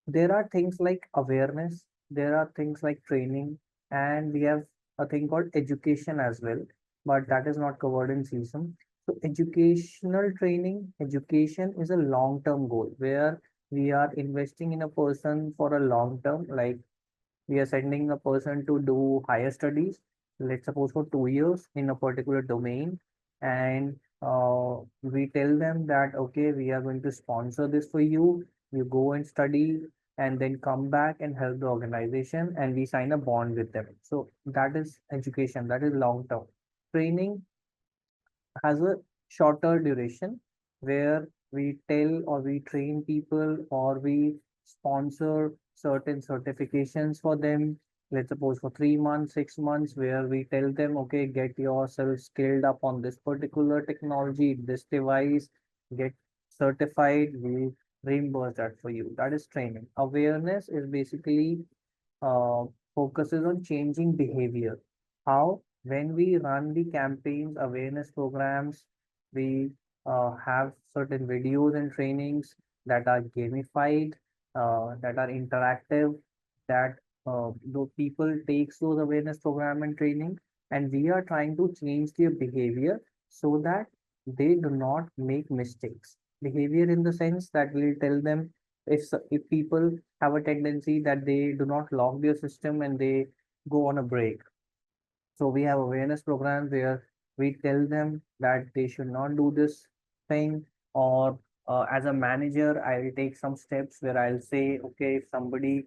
there are things like awareness, there are things like training, and we have a thing called education as well, but that is not covered in CISM. So educational training, education is a long-term goal where we are investing in a person for a long term, like we are sending a person to do higher studies, let's suppose for 2 years in a particular domain, and we tell them that okay, we are going to sponsor this for you. You go and study and then come back and help the organization, and we sign a bond with them. So that is education, that is long term. Training has a shorter duration where we tell or we train people or we sponsor certain certifications for them. Let's suppose for 3 months, 6 months, where we tell them, okay, get yourself skilled up on this particular technology, this device, get certified, we reimburse that for you. That is training. Awareness is basically uh, focuses on changing behavior. How? When we run the campaigns, awareness programs, we have certain videos and trainings that are gamified, that are interactive, that the people takes those awareness program and training, and we are trying to change their behavior so that they do not make mistakes. Behavior in the sense that we'll tell them if people have a tendency that they do not lock their system and they go on a break. So we have awareness programs where we tell them that they should not do this thing, or as a manager, I'll take some steps where I'll say, okay, if somebody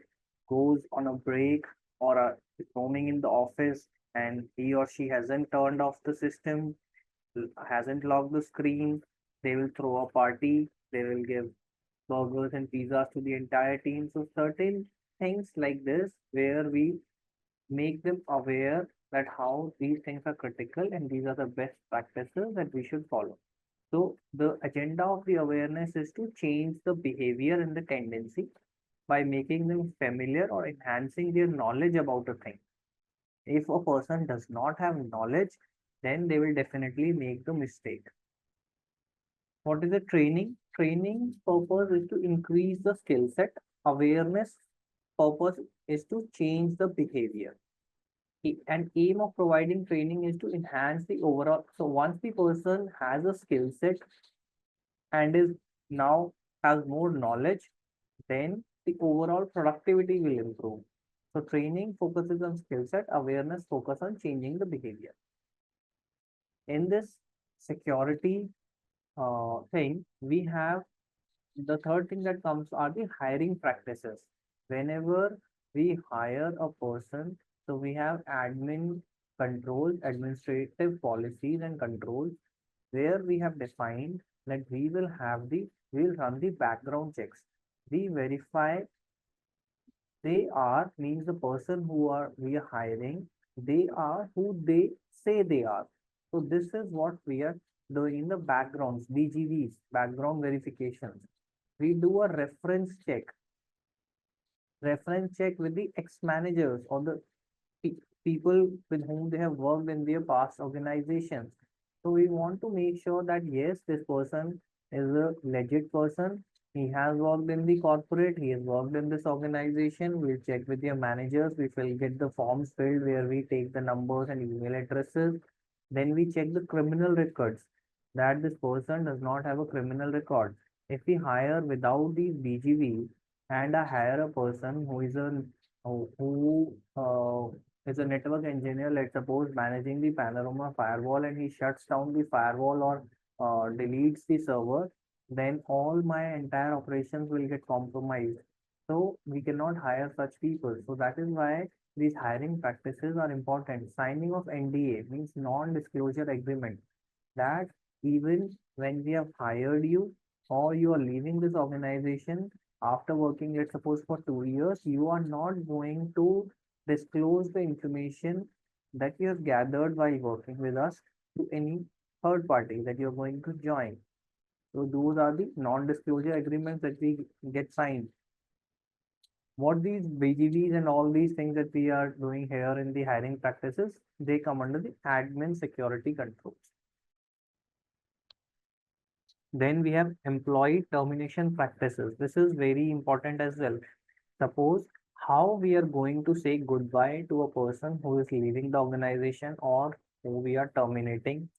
goes on a break or is roaming in the office and he or she hasn't turned off the system, hasn't locked the screen, they will throw a party, they will give burgers and pizzas to the entire team. So certain things like this where we make them aware that how these things are critical and these are the best practices that we should follow. So the agenda of the awareness is to change the behavior and the tendency by making them familiar or enhancing their knowledge about a thing. If a person does not have knowledge, then they will definitely make the mistake. What is the training? Training purpose is to increase the skill set. Awareness purpose is to change the behavior. And aim of providing training is to enhance the overall. So once the person has a skill set and is now has more knowledge, then the overall productivity will improve. So training focuses on skill set, awareness focus on changing the behavior. In this security thing, we have the third thing that comes are the hiring practices. Whenever we hire a person, so we have admin controls, administrative policies and controls where we have defined that we will run the background checks. We verify they are means the person who are we are hiring. They are who they say they are. So this is what we are doing in the backgrounds, BGVs, background verifications. We do a reference check with the ex-managers or the people with whom they have worked in their past organizations. So we want to make sure that yes, this person is a legit person. He has worked in the corporate, he has worked in this organization. We'll check with your managers. We will get the forms filled where we take the numbers and email addresses. Then we check the criminal records that this person does not have a criminal record. If we hire without these BGV and I hire a person who is a who is a network engineer, let's suppose, managing the panorama firewall, and he shuts down the firewall or deletes the server, then all my entire operations will get compromised. So we cannot hire such people. So that is why these hiring practices are important. Signing of NDA means non-disclosure agreement, that even when we have hired you or you are leaving this organization after working, let's suppose, for 2 years, you are not going to disclose the information that you have gathered while working with us to any third party that you're going to join. So those are the non-disclosure agreements that we get signed. What these BGVs and all these things that we are doing here in the hiring practices, they come under the admin security controls. Then we have employee termination practices. This is very important as well. Suppose how we are going to say goodbye to a person who is leaving the organization or who we are terminating.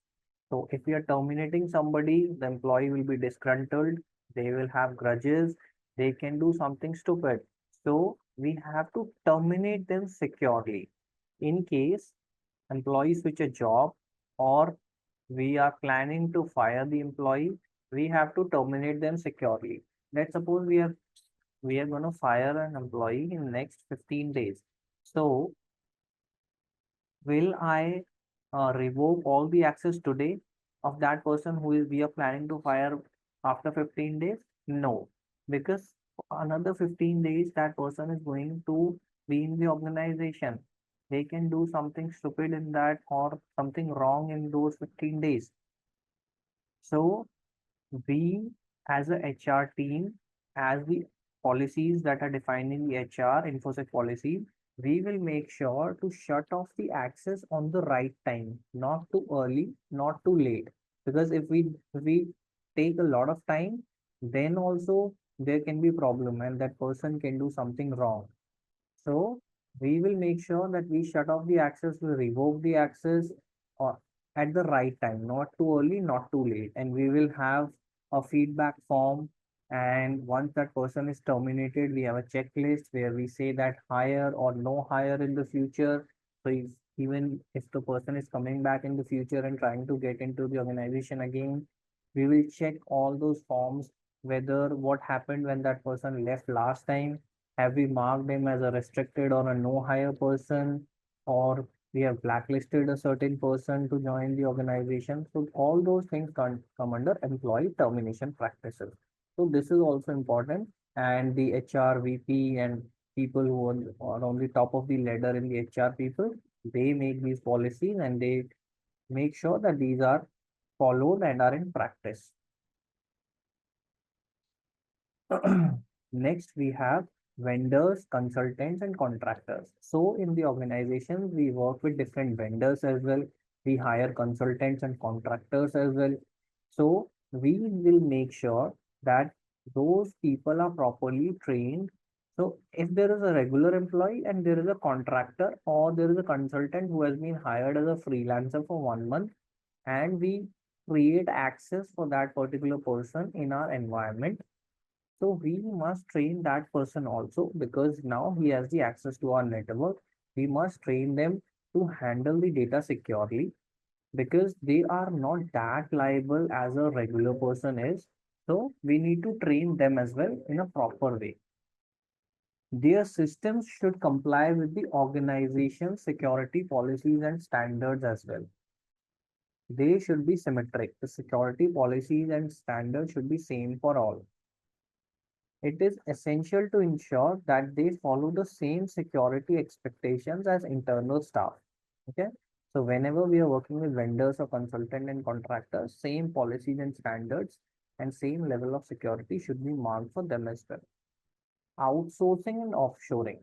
So if we are terminating somebody, the employee will be disgruntled, they will have grudges, they can do something stupid. So we have to terminate them securely. In case employee switch a job or we are planning to fire the employee, we have to terminate them securely. Let's suppose we are going to fire an employee in next 15 days. So will I revoke all the access today of that person who is we are planning to fire after 15 days? No, because another 15 days that person is going to be in the organization. They can do something stupid in that or something wrong in those 15 days. So we as a HR team, as the policies that are defining the HR infosec policy, we will make sure to shut off the access on the right time, not too early, not too late. Because if we take a lot of time, then also there can be problem and that person can do something wrong. So we will make sure that we shut off the access, we revoke the access or at the right time, not too early, not too late. And we will have a feedback form. And once that person is terminated, we have a checklist where we say that hire or no hire in the future. So even if the person is coming back in the future and trying to get into the organization again, we will check all those forms, whether what happened when that person left last time, have we marked him as a restricted or a no hire person, or we have blacklisted a certain person to join the organization? So all those things can come under employee termination practices. So this is also important. And the HR VP and people who are on the top of the ladder in the HR people, they make these policies and they make sure that these are followed and are in practice. Next, we have vendors, consultants, and contractors. So in the organization, we work with different vendors as well. We hire consultants and contractors as well. So we will make sure that those people are properly trained. So if there is a regular employee and there is a contractor or there is a consultant who has been hired as a freelancer for 1 month, and we create access for that particular person in our environment, so we must train that person also, because now he has the access to our network. We must train them to handle the data securely, because they are not that liable as a regular person is. So we need to train them as well in a proper way. Their systems should comply with the organization security policies and standards as well. They should be symmetric. The security policies and standards should be same for all. It is essential to ensure that they follow the same security expectations as internal staff. Okay. So whenever we are working with vendors or consultant and contractors, same policies and standards and same level of security should be marked for them as well. Outsourcing and offshoring.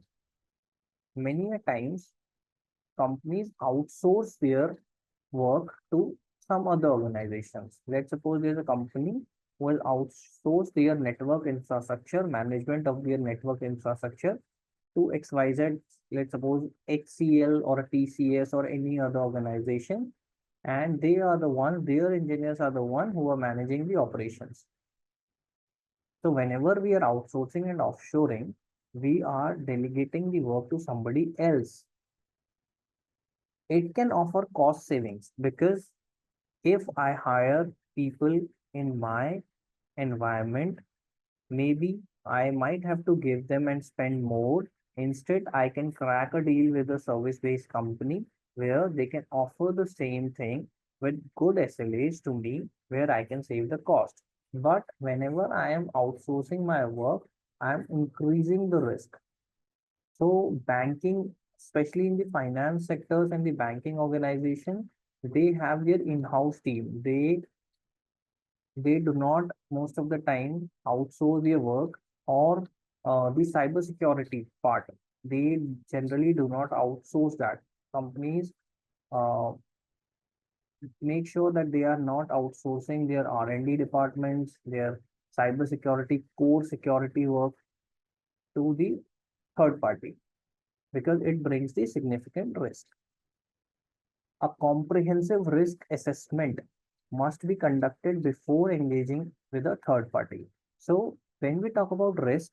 Many a times companies outsource their work to some other organizations. Let's suppose there's a company who will outsource their network infrastructure, management of their network infrastructure to XYZ, let's suppose HCL or a TCS or any other organization, and they are the one, their engineers are the one who are managing the operations. So whenever we are outsourcing and offshoring, we are delegating the work to somebody else. It can offer cost savings because if I hire people in my environment, maybe I might have to give them and spend more. Instead, I can crack a deal with a service-based company where they can offer the same thing with good SLAs to me, where I can save the cost. But whenever I am outsourcing my work, I am increasing the risk. So banking, especially in the finance sectors and the banking organization, they have their in-house team. They do not most of the time outsource their work or the cyber security part. They generally do not outsource that. Companies uh, make sure that they are not outsourcing their R&D departments, their cyber security, core security work to the third party because it brings the significant risk. A comprehensive risk assessment must be conducted before engaging with a third party. So when we talk about risk,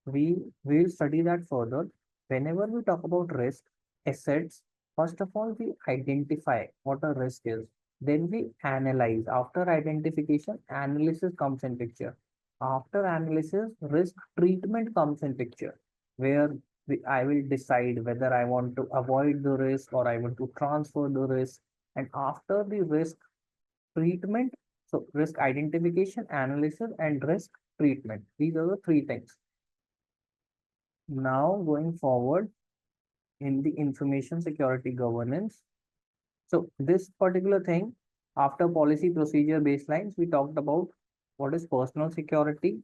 we will study that further. Whenever we talk about risk assets, first of all, we identify what a risk is. Then we analyze. After identification, analysis comes in picture. After analysis, risk treatment comes in picture, where I will decide whether I want to avoid the risk or I want to transfer the risk. And after the risk treatment, so risk identification, analysis, and risk treatment. These are the three things. Now, going forward in the information security governance. So, this particular thing, after policy procedure baselines, we talked about what is personal security,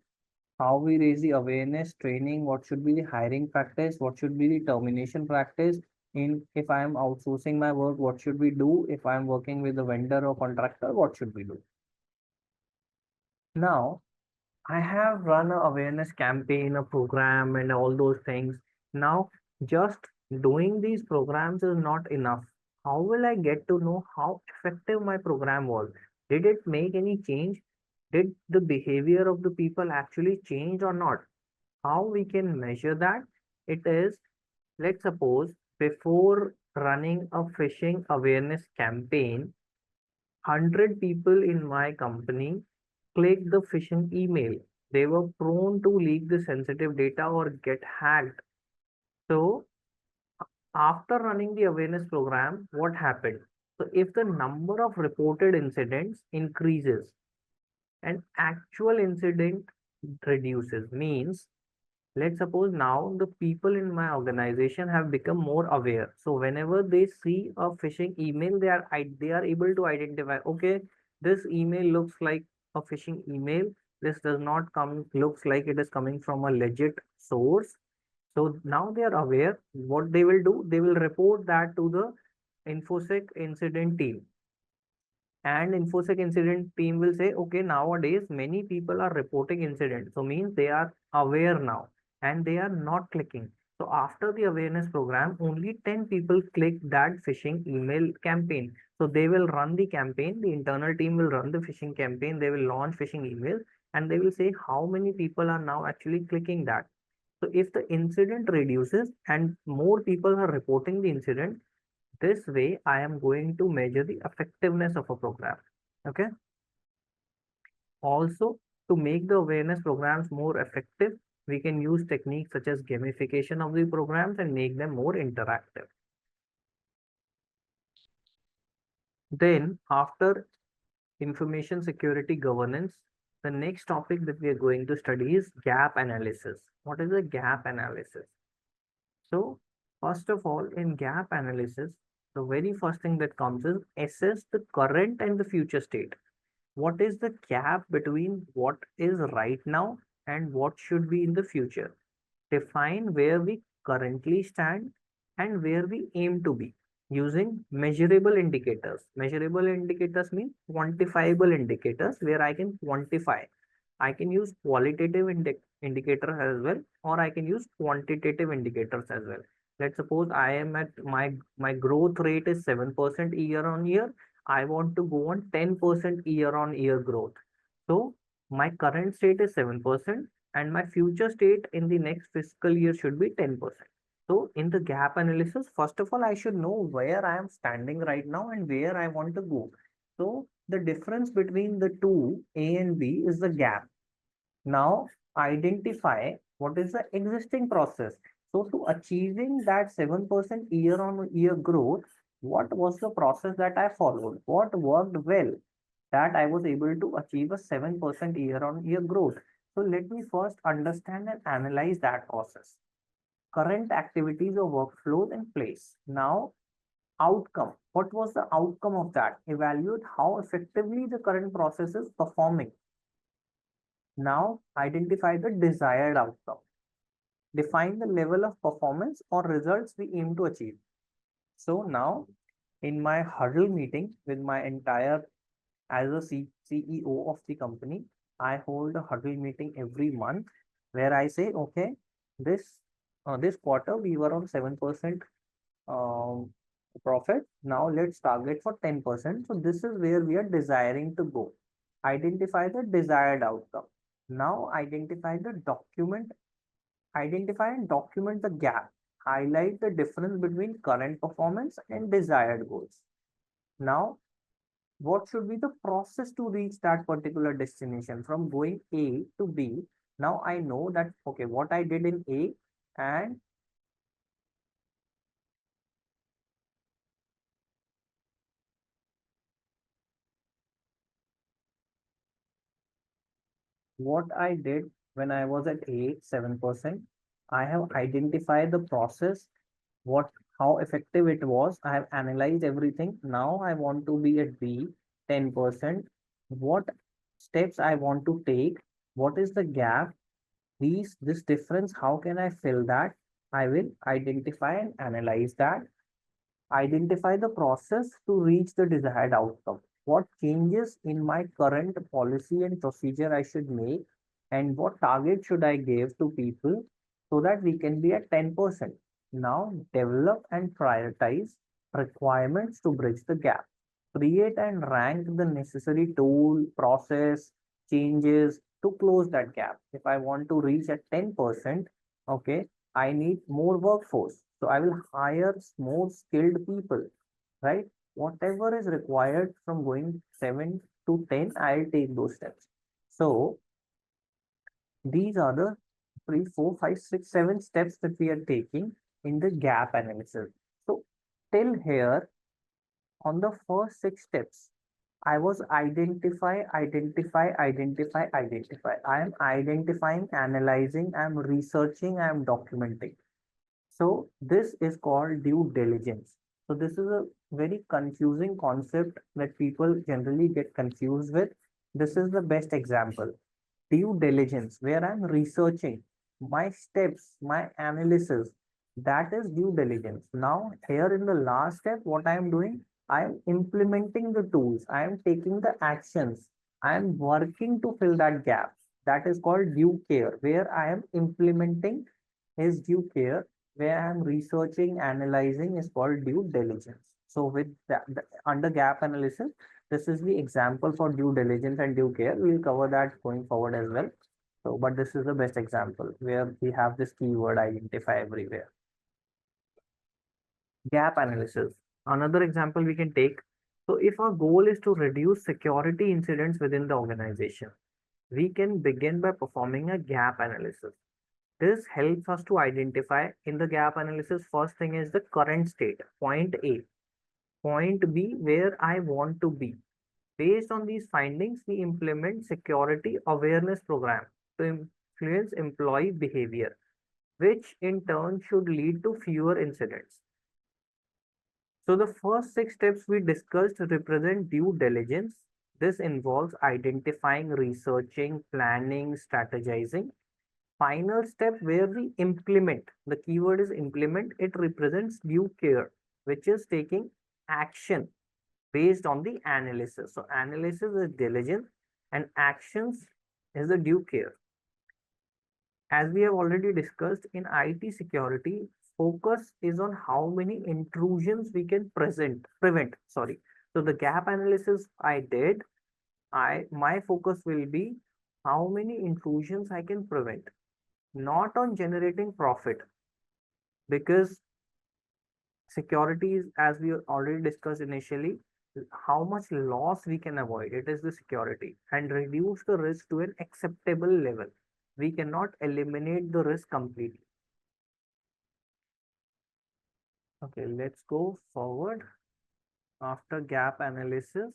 how we raise the awareness, training, what should be the hiring practice, what should be the termination practice. In if I am outsourcing my work, what should we do? If I am working with a vendor or contractor, what should we do? Now, I have run a awareness campaign, a program, and all those things. Now, just doing these programs is not enough. How will I get to know how effective my program was? Did it make any change? Did the behavior of the people actually change or not? How we can measure that? It is, let's suppose, before running a phishing awareness campaign, 100 people in my company clicked the phishing email. They were prone to leak the sensitive data or get hacked. So, after running the awareness program, what happened? So, if the number of reported incidents increases and actual incident reduces, means let's suppose now the people in my organization have become more aware. So whenever they see a phishing email, they are able to identify, okay, this email looks like a phishing email. This does not come looks like it is coming from a legit source. So now they are aware. What they will do, they will report that to the infosec incident team, and infosec incident team will say, okay, nowadays many people are reporting incidents, so means they are aware now and they are not clicking. So after the awareness program, only 10 people click that phishing email campaign. So they will run the campaign, the internal team will run the phishing campaign, they will launch phishing emails, and they will say how many people are now actually clicking that. So if the incident reduces and more people are reporting the incident, this way, I am going to measure the effectiveness of a program. Okay. Also, to make the awareness programs more effective, we can use techniques such as gamification of the programs and make them more interactive. Then, after information security governance, the next topic that we are going to study is gap analysis. What is a gap analysis? So, first of all, in gap analysis, The very first thing that comes is assess the current and the future state. What is the gap between what is right now and what should be in the future? Define where we currently stand and where we aim to be using measurable indicators. Measurable indicators mean quantifiable indicators where I can quantify. I can use qualitative indicators as well, or I can use quantitative indicators as well. Let's suppose I am at my growth rate is 7% year on year. I want to go on 10% year on year growth. So my current state is 7% and my future state in the next fiscal year should be 10%. So in the gap analysis, first of all, I should know where I am standing right now and where I want to go. So the difference between the two, A and B, is the gap. Now identify what is the existing process. So to achieving that 7% year on year growth, what was the process that I followed? What worked well that I was able to achieve a 7% year on year growth? So let me first understand and analyze that process. Current activities or workflows in place. Now, outcome. What was the outcome of that? Evaluate how effectively the current process is performing. Now, identify the desired outcome. Define the level of performance or results we aim to achieve. So now, in my huddle meeting with my entire, as a CEO of the company, I hold a huddle meeting every month where I say, okay, this this quarter we were on 7% profit. Now let's target for 10%. So this is where we are desiring to go. Identify the desired outcome. Now identify and document the gap. Highlight the difference between current performance and desired goals. Now, what should be the process to reach that particular destination from going A to B? Now I know that, okay, what I did in A and what I did when I was at A, 7%, I have identified the process, what how effective it was. I have analyzed everything. Now I want to be at B, 10%. What steps I want to take? What is the gap? This difference, how can I fill that? I will identify and analyze that. Identify the process to reach the desired outcome. What changes in my current policy and procedure I should make, and what target should I give to people so that we can be at 10%. Now, develop and prioritize requirements to bridge the gap. Create and rank the necessary tool, process, changes to close that gap. If I want to reach at 10%, okay, I need more workforce. So I will hire more skilled people, right? Whatever is required from going 7 to 10, I'll take those steps. So these are the 3, 4, 5, 6, 7 steps that we are taking in the gap analysis. So till here, on the first 6 steps, I was identify. I am identifying, analyzing, I'm researching, I'm documenting. So this is called due diligence. So this is a very confusing concept that people generally get confused with. This is the best example. Due diligence, where I'm researching my steps, my analysis, that is due diligence. Now, here in the last step, what I am doing, I am implementing the tools, I am taking the actions, I am working to fill that gap. That is called due care, where I am implementing is due care, where I am researching, analyzing is called due diligence. So with that, under gap analysis, this is the example for due diligence and due care. We'll cover that going forward as well. So, but this is the best example where we have this keyword identify everywhere. Gap analysis. Another example we can take. So if our goal is to reduce security incidents within the organization, we can begin by performing a gap analysis. This helps us to identify in the gap analysis. First thing is the current state, point A, point B, where I want to be. Based on these findings, we implement security awareness program to influence employee behavior, which in turn should lead to fewer incidents. So the first six steps we discussed represent due diligence. This involves identifying, researching, planning, strategizing. Final step where we implement, the keyword is implement, it represents due care, which is taking action based on the analysis. So analysis is diligence and actions is the due care. As we have already discussed in IT security, focus is on how many intrusions we can prevent. Sorry. So the gap analysis I did, my focus will be how many intrusions I can prevent, not on generating profit, because security is, as we already discussed initially, how much loss we can avoid. It is the security and reduce the risk to an acceptable level. We cannot eliminate the risk completely. Okay, let's go forward. After gap analysis,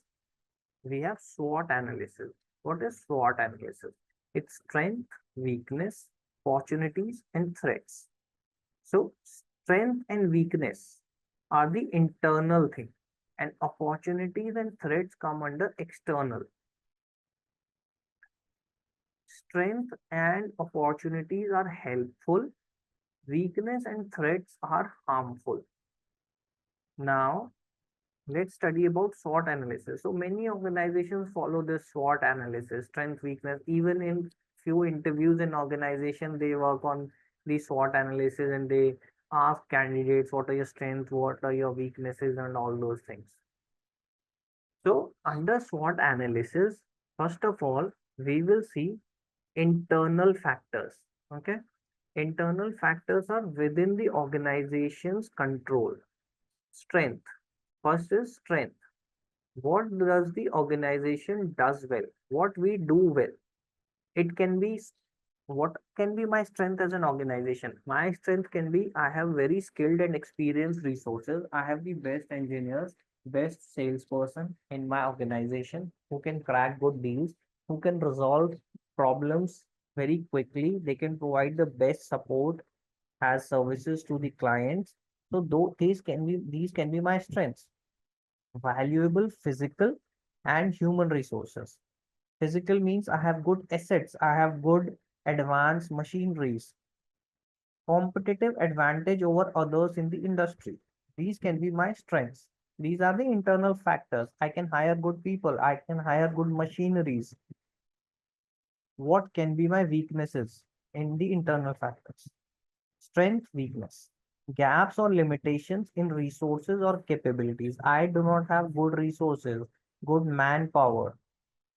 we have SWOT analysis. What is SWOT analysis? It's strength, weakness, opportunities, and threats. So, strength and weakness are the internal thing, and opportunities and threats come under external. Strength and opportunities are helpful, weakness and threats are harmful. Now, let's study about SWOT analysis. So many organizations follow this SWOT analysis, strength, weakness. Even in few interviews in organization, they work on the SWOT analysis and they ask candidates, what are your strengths, what are your weaknesses, and all those things. So under SWOT analysis, first of all, we will see internal factors. Okay. Internal factors are within the organization's control. Strength. First is strength. What does the organization does well? What we do well? It can be, what can be my strength as an organization? My strength can be, I have very skilled and experienced resources. I have the best engineers, best salesperson in my organization who can crack good deals, who can resolve problems very quickly. They can provide the best support as services to the clients. So though these can be my strengths. Valuable physical and human resources. Physical means I have good assets, I have good advanced machineries, competitive advantage over others in the industry. These can be my strengths. These are the internal factors. I can hire good people, I can hire good machineries. What can be my weaknesses in the internal factors? Strength, weakness. Gaps or limitations in resources or capabilities. I do not have good resources, good manpower.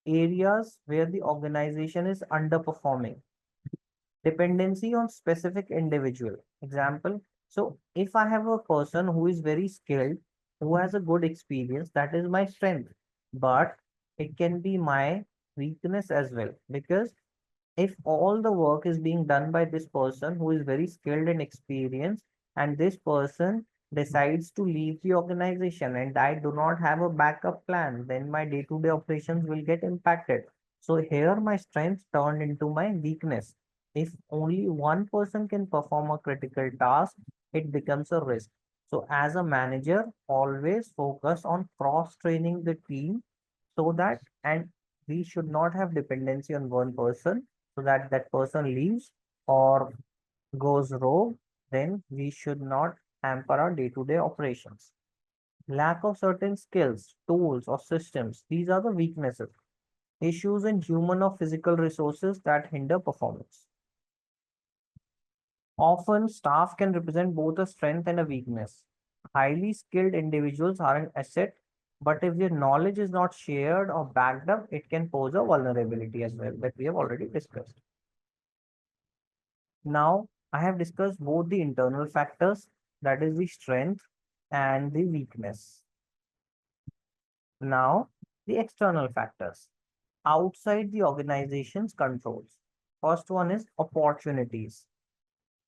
Areas where the organization is underperforming. Dependency on specific individual. Example, so if I have a person who is very skilled, who has a good experience, that is my strength. But it can be my weakness as well, because if all the work is being done by this person who is very skilled and experienced, and this person decides to leave the organization and I do not have a backup plan, then my day-to-day operations will get impacted. So here my strength turned into my weakness. If only one person can perform a critical task, it becomes a risk. So as a manager, always focus on cross-training the team so that, and we should not have dependency on one person, so that that person leaves or goes rogue, then we should not hamper our day-to-day operations. Lack of certain skills, tools, or systems, these are the weaknesses. Issues in human or physical resources that hinder performance. Often, staff can represent both a strength and a weakness. Highly skilled individuals are an asset, but if their knowledge is not shared or backed up, it can pose a vulnerability as well, that we have already discussed. Now, I have discussed both the internal factors, that is the strength and the weakness. Now, the external factors outside the organization's controls. First one is opportunities.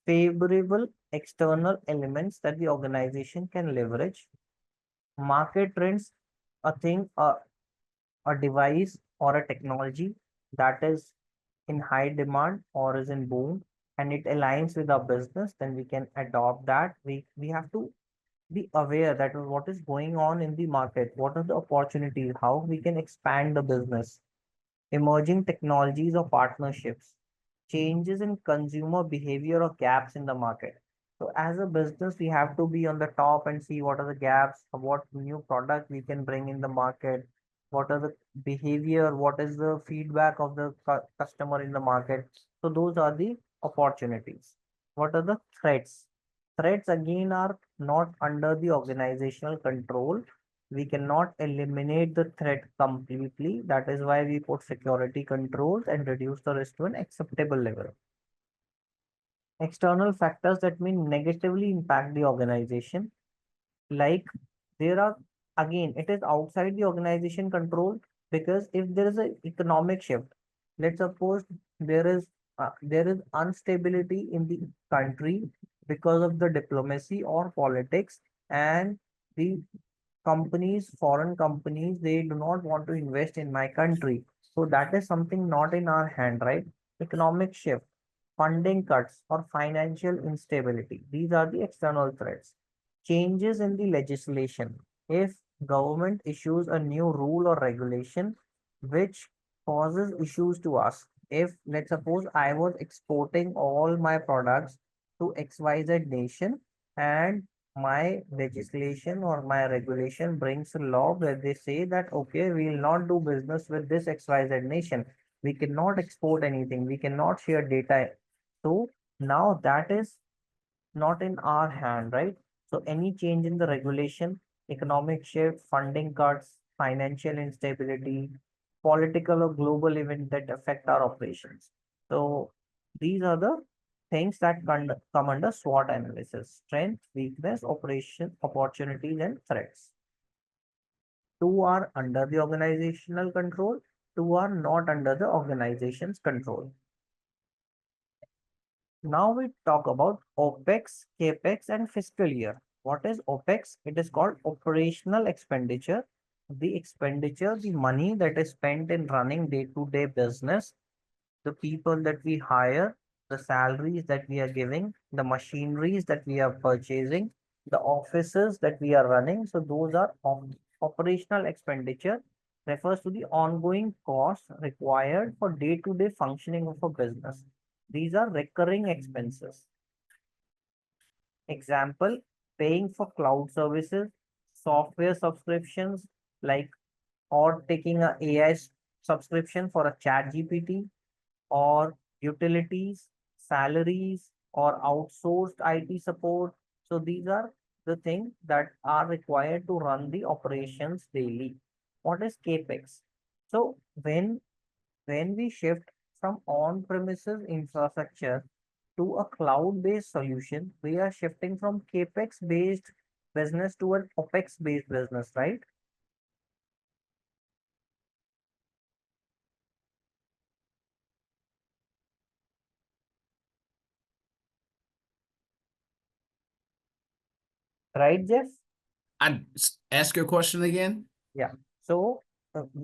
Favorable external elements that the organization can leverage. Market trends, a thing, a device or a technology that is in high demand or is in boom and it aligns with our business, then we can adopt that. We have to be aware that what is going on in the market, what are the opportunities, how we can expand the business, emerging technologies or partnerships, changes in consumer behavior or gaps in the market. So as a business, we have to be on the top and see what are the gaps, what new product we can bring in the market, what are the behavior, what is the feedback of the customer in the market. So those are the opportunities. What are the threats? Threats again are not under the organizational control. We cannot eliminate the threat completely. That is why we put security controls and reduce the risk to an acceptable level. External factors that may negatively impact the organization, like there are, again, it is outside the organization control, because if there is an economic shift, let's suppose there is instability in the country because of the diplomacy or politics, and the companies, foreign companies, they do not want to invest in my country. So that is something not in our hand, right? Economic shift, funding cuts, or financial instability. These are the external threats. Changes in the legislation. If government issues a new rule or regulation which causes issues to us. If let's suppose I was exporting all my products to XYZ nation, and my legislation or my regulation brings a law where they say that okay, we will not do business with this XYZ nation. We cannot export anything. We cannot share data. So now that is not in our hand, right? So any change in the regulation, economic shift, funding cuts, financial instability, political or global event that affect our operations. So these are the things that come under SWOT analysis: strength, weakness, operation, opportunities, and threats. Two are under the organizational control, two are not under the organization's control. Now we talk about OPEX, CAPEX, and fiscal year. What is OPEX? It is called operational expenditure. The expenditure, the money that is spent in running day-to-day business, the people that we hire, the salaries that we are giving, the machineries that we are purchasing, the offices that we are running. So those are operational expenditure, refers to the ongoing costs required for day-to-day functioning of a business. These are recurring expenses. Example, paying for cloud services, software subscriptions, like or taking a AI subscription for a chat GPT, or utilities, salaries, or outsourced IT support. So these are the things that are required to run the operations daily. What is CAPEX? So when we shift from on-premises infrastructure to a cloud-based solution, we are shifting from CAPEX-based business to an OPEX-based business, right? Right, Jeff? Ask your question again. Yeah. So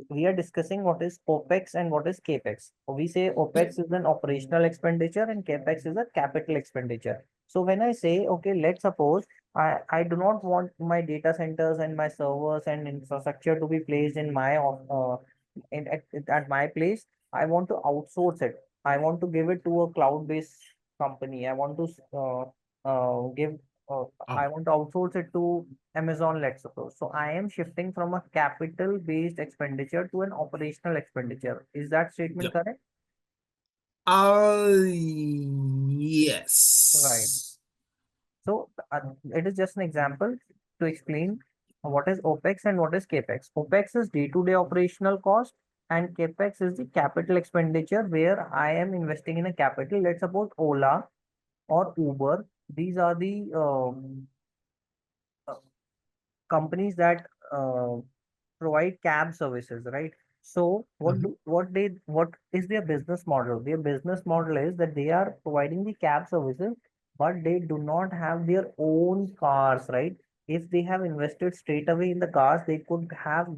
we are discussing what is OPEX and what is CAPEX. We say OPEX is an operational expenditure and CAPEX is a capital expenditure. So when I say, okay, let's suppose I do not want my data centers and my servers and infrastructure to be placed in my at my place. I want to outsource it. I want to give it to a cloud-based company. I want to give I Oh, want to outsource it to Amazon, let's suppose. So I am shifting from a capital based expenditure to an operational expenditure. Is that statement yep. correct? Right. Yes. So it is just an example to explain what is OPEX and what is CAPEX. OPEX is day-to-day operational cost, and CAPEX is the capital expenditure where I am investing in a capital. Let's suppose Ola or Uber. These are the companies that provide cab services, right? So Mhm. what is their business model? Their business model is that they are providing the cab services, but they do not have their own cars, right? If they have invested straight away in the cars, they could have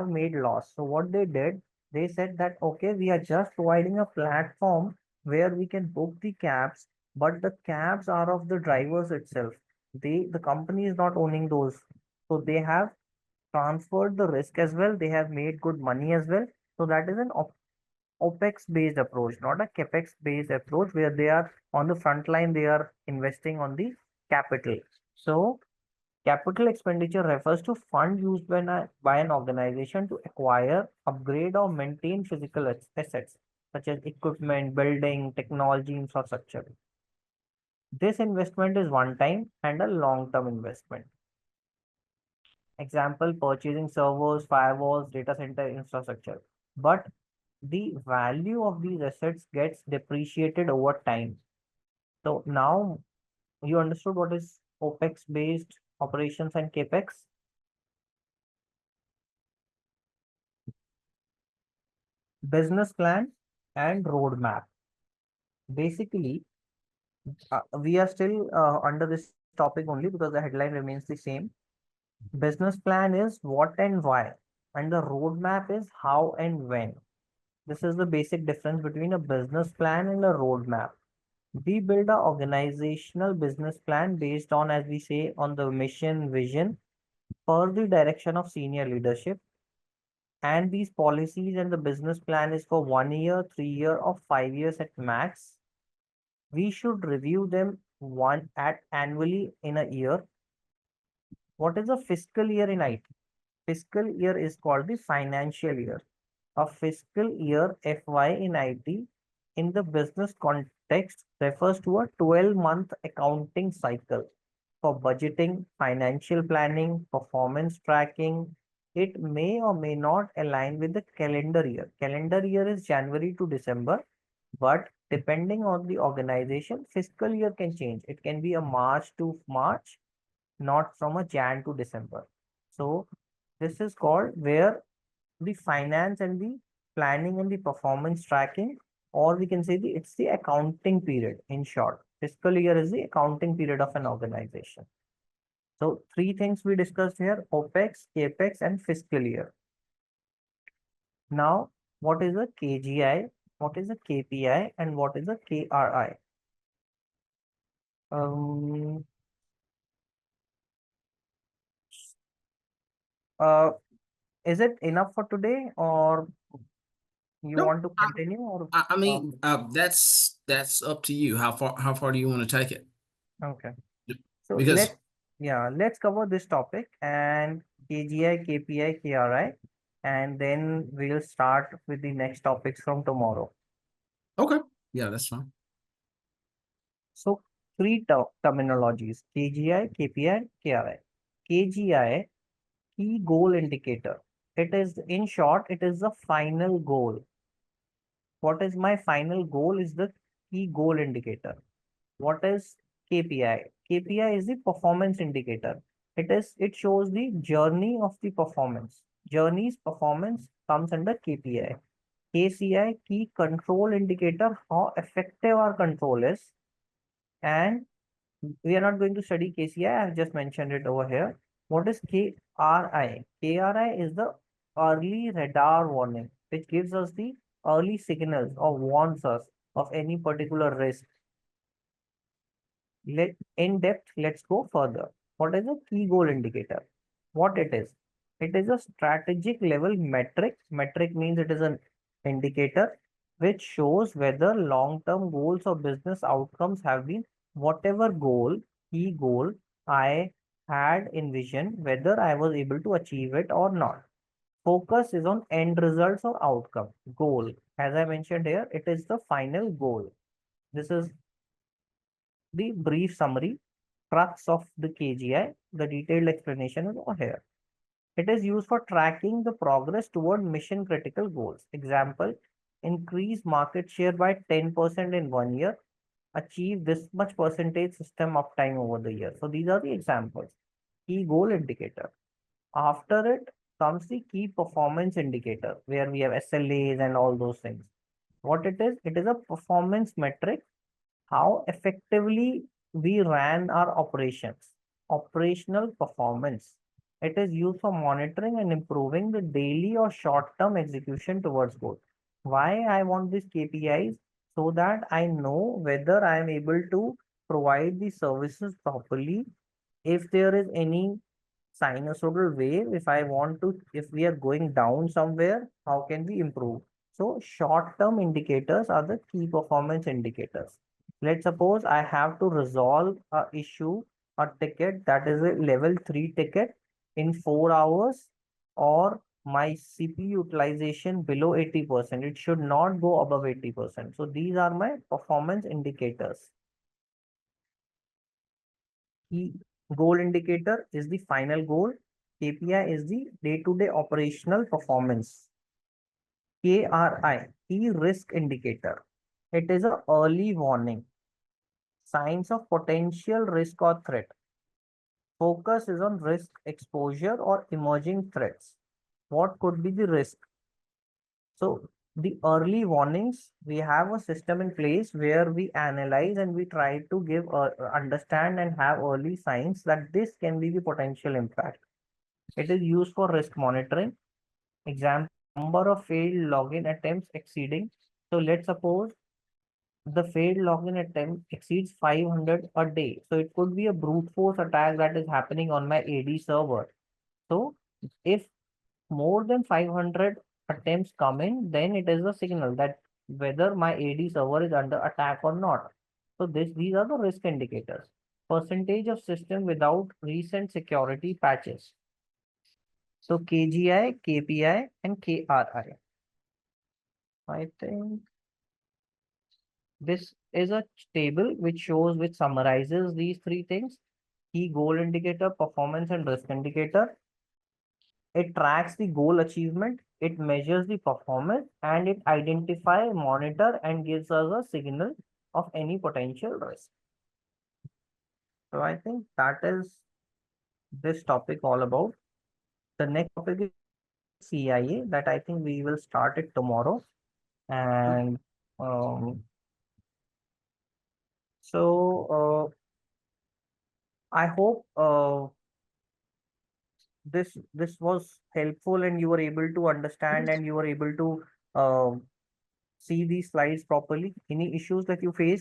made loss. So what they did, they said that okay, we are just providing a platform where we can book the cabs, but the cabs are of the drivers itself. The company is not owning those. So they have transferred the risk as well. They have made good money as well. So that is an OPEX based approach, not a CAPEX based approach where they are on the front line, they are investing on the capital. So capital expenditure refers to fund used by an organization to acquire, upgrade, or maintain physical assets such as equipment, building, technology, infrastructure. This investment is one time and a long term investment. Example, purchasing servers, firewalls, data center infrastructure. But the value of these assets gets depreciated over time. So now you understood what is OPEX based operations and CAPEX. Business plan and roadmap. Basically, we are still under this topic only because the headline remains the same. Business plan is what and why, and the roadmap is how and when. This is the basic difference between a business plan and a roadmap. We build a organizational business plan based on, as we say, on the mission, vision, per the direction of senior leadership. And these policies and the business plan is for 1 year, 3 year, or 5 years at max. We should review them one at annually in a year. What is a fiscal year in IT? Fiscal year is called the financial year. A fiscal year FY in IT in the business context refers to a 12-month accounting cycle for budgeting, financial planning, performance tracking. It may or may not align with the calendar year. Calendar year is January to December, but depending on the organization, fiscal year can change. It can be a March to March, not from a Jan to December. So this is called where the finance and the planning and the performance tracking, or we can say it's the accounting period. In short, fiscal year is the accounting period of an organization. So three things we discussed here: OPEX, CAPEX, and fiscal year. Now, what is a KGI? What is a KPI? And what is a KRI? Um, uh, is it enough for today, or you No, want to continue, or I uh, mean, that's up to you. How far do you want to take it? okay? So Because let's cover this topic and KGI, KPI, KRI, and then we'll start with the next topics from tomorrow. okay, yeah, that's fine. So three terminologies: KGI, KPI, and KRI. KGI, key goal indicator. It is, in short, it is the final goal. What is my final goal is the key goal indicator. What is KPI? KPI is the performance indicator. It shows the journey of the performance. Journey's performance comes under KPI. KCI, key control indicator, how effective our control is. And we are not going to study KCI, I have just mentioned it over here. What is KRI? KRI is the early radar warning, which gives us the early signals or warns us of any particular risk. In depth, let's go further. What is a key goal indicator? What it is? It is a strategic level metric. Metric means it is an indicator which shows whether long-term goals or business outcomes have been whatever goal, key goal I had envisioned, whether I was able to achieve it or not. Focus is on end results or outcome. Goal, as I mentioned here, it is the final goal. This is the brief summary, crux of the KGI. The detailed explanation is over here. It is used for tracking the progress toward mission critical goals. Example, increase market share by 10% in 1 year, achieve this much percentage system uptime over the year. So these are the examples. Key goal indicator. After it comes the key performance indicator, where we have SLAs and all those things. What it is? It is a performance metric, how effectively we ran our operations, operational performance. It is used for monitoring and improving the daily or short-term execution towards goal. Why I want these KPIs? So that I know whether I am able to provide the services properly if there is any sinusoidal wave, if we are going down somewhere, how can we improve? So short-term indicators are the key performance indicators. Let's suppose I have to resolve a issue, a ticket that is a level 3 ticket in 4 hours, or my CPU utilization below 80%. It should not go above 80%. So these are my performance indicators. Key goal indicator is the final goal. KPI is the day-to-day operational performance. KRI, key risk indicator. It is an early warning. Signs of potential risk or threat. Focus is on risk exposure or emerging threats. What could be the risk? So the early warnings, we have a system in place where we analyze and we try to give understand and have early signs that this can be the potential impact. It is used for risk monitoring. Example, number of failed login attempts exceeding. So let's suppose the failed login attempt exceeds 500 a day. So it could be a brute force attack that is happening on my AD server. So if more than 500 attempts come in, then it is a signal that whether my AD server is under attack or not. So these are the risk indicators. Percentage of system without recent security patches. So KGI, KPI, and KRI. I think this is a table which summarizes these three things: key goal indicator, performance and risk indicator. It tracks the goal achievement, it measures the performance, and it identifies, monitor, and gives us a signal of any potential risk. So I think that is this topic all about. The next topic is CIA, that I think we will start it tomorrow. And so I hope this was helpful and you were able to understand and you were able to uh, see these slides properly. Any issues that you face?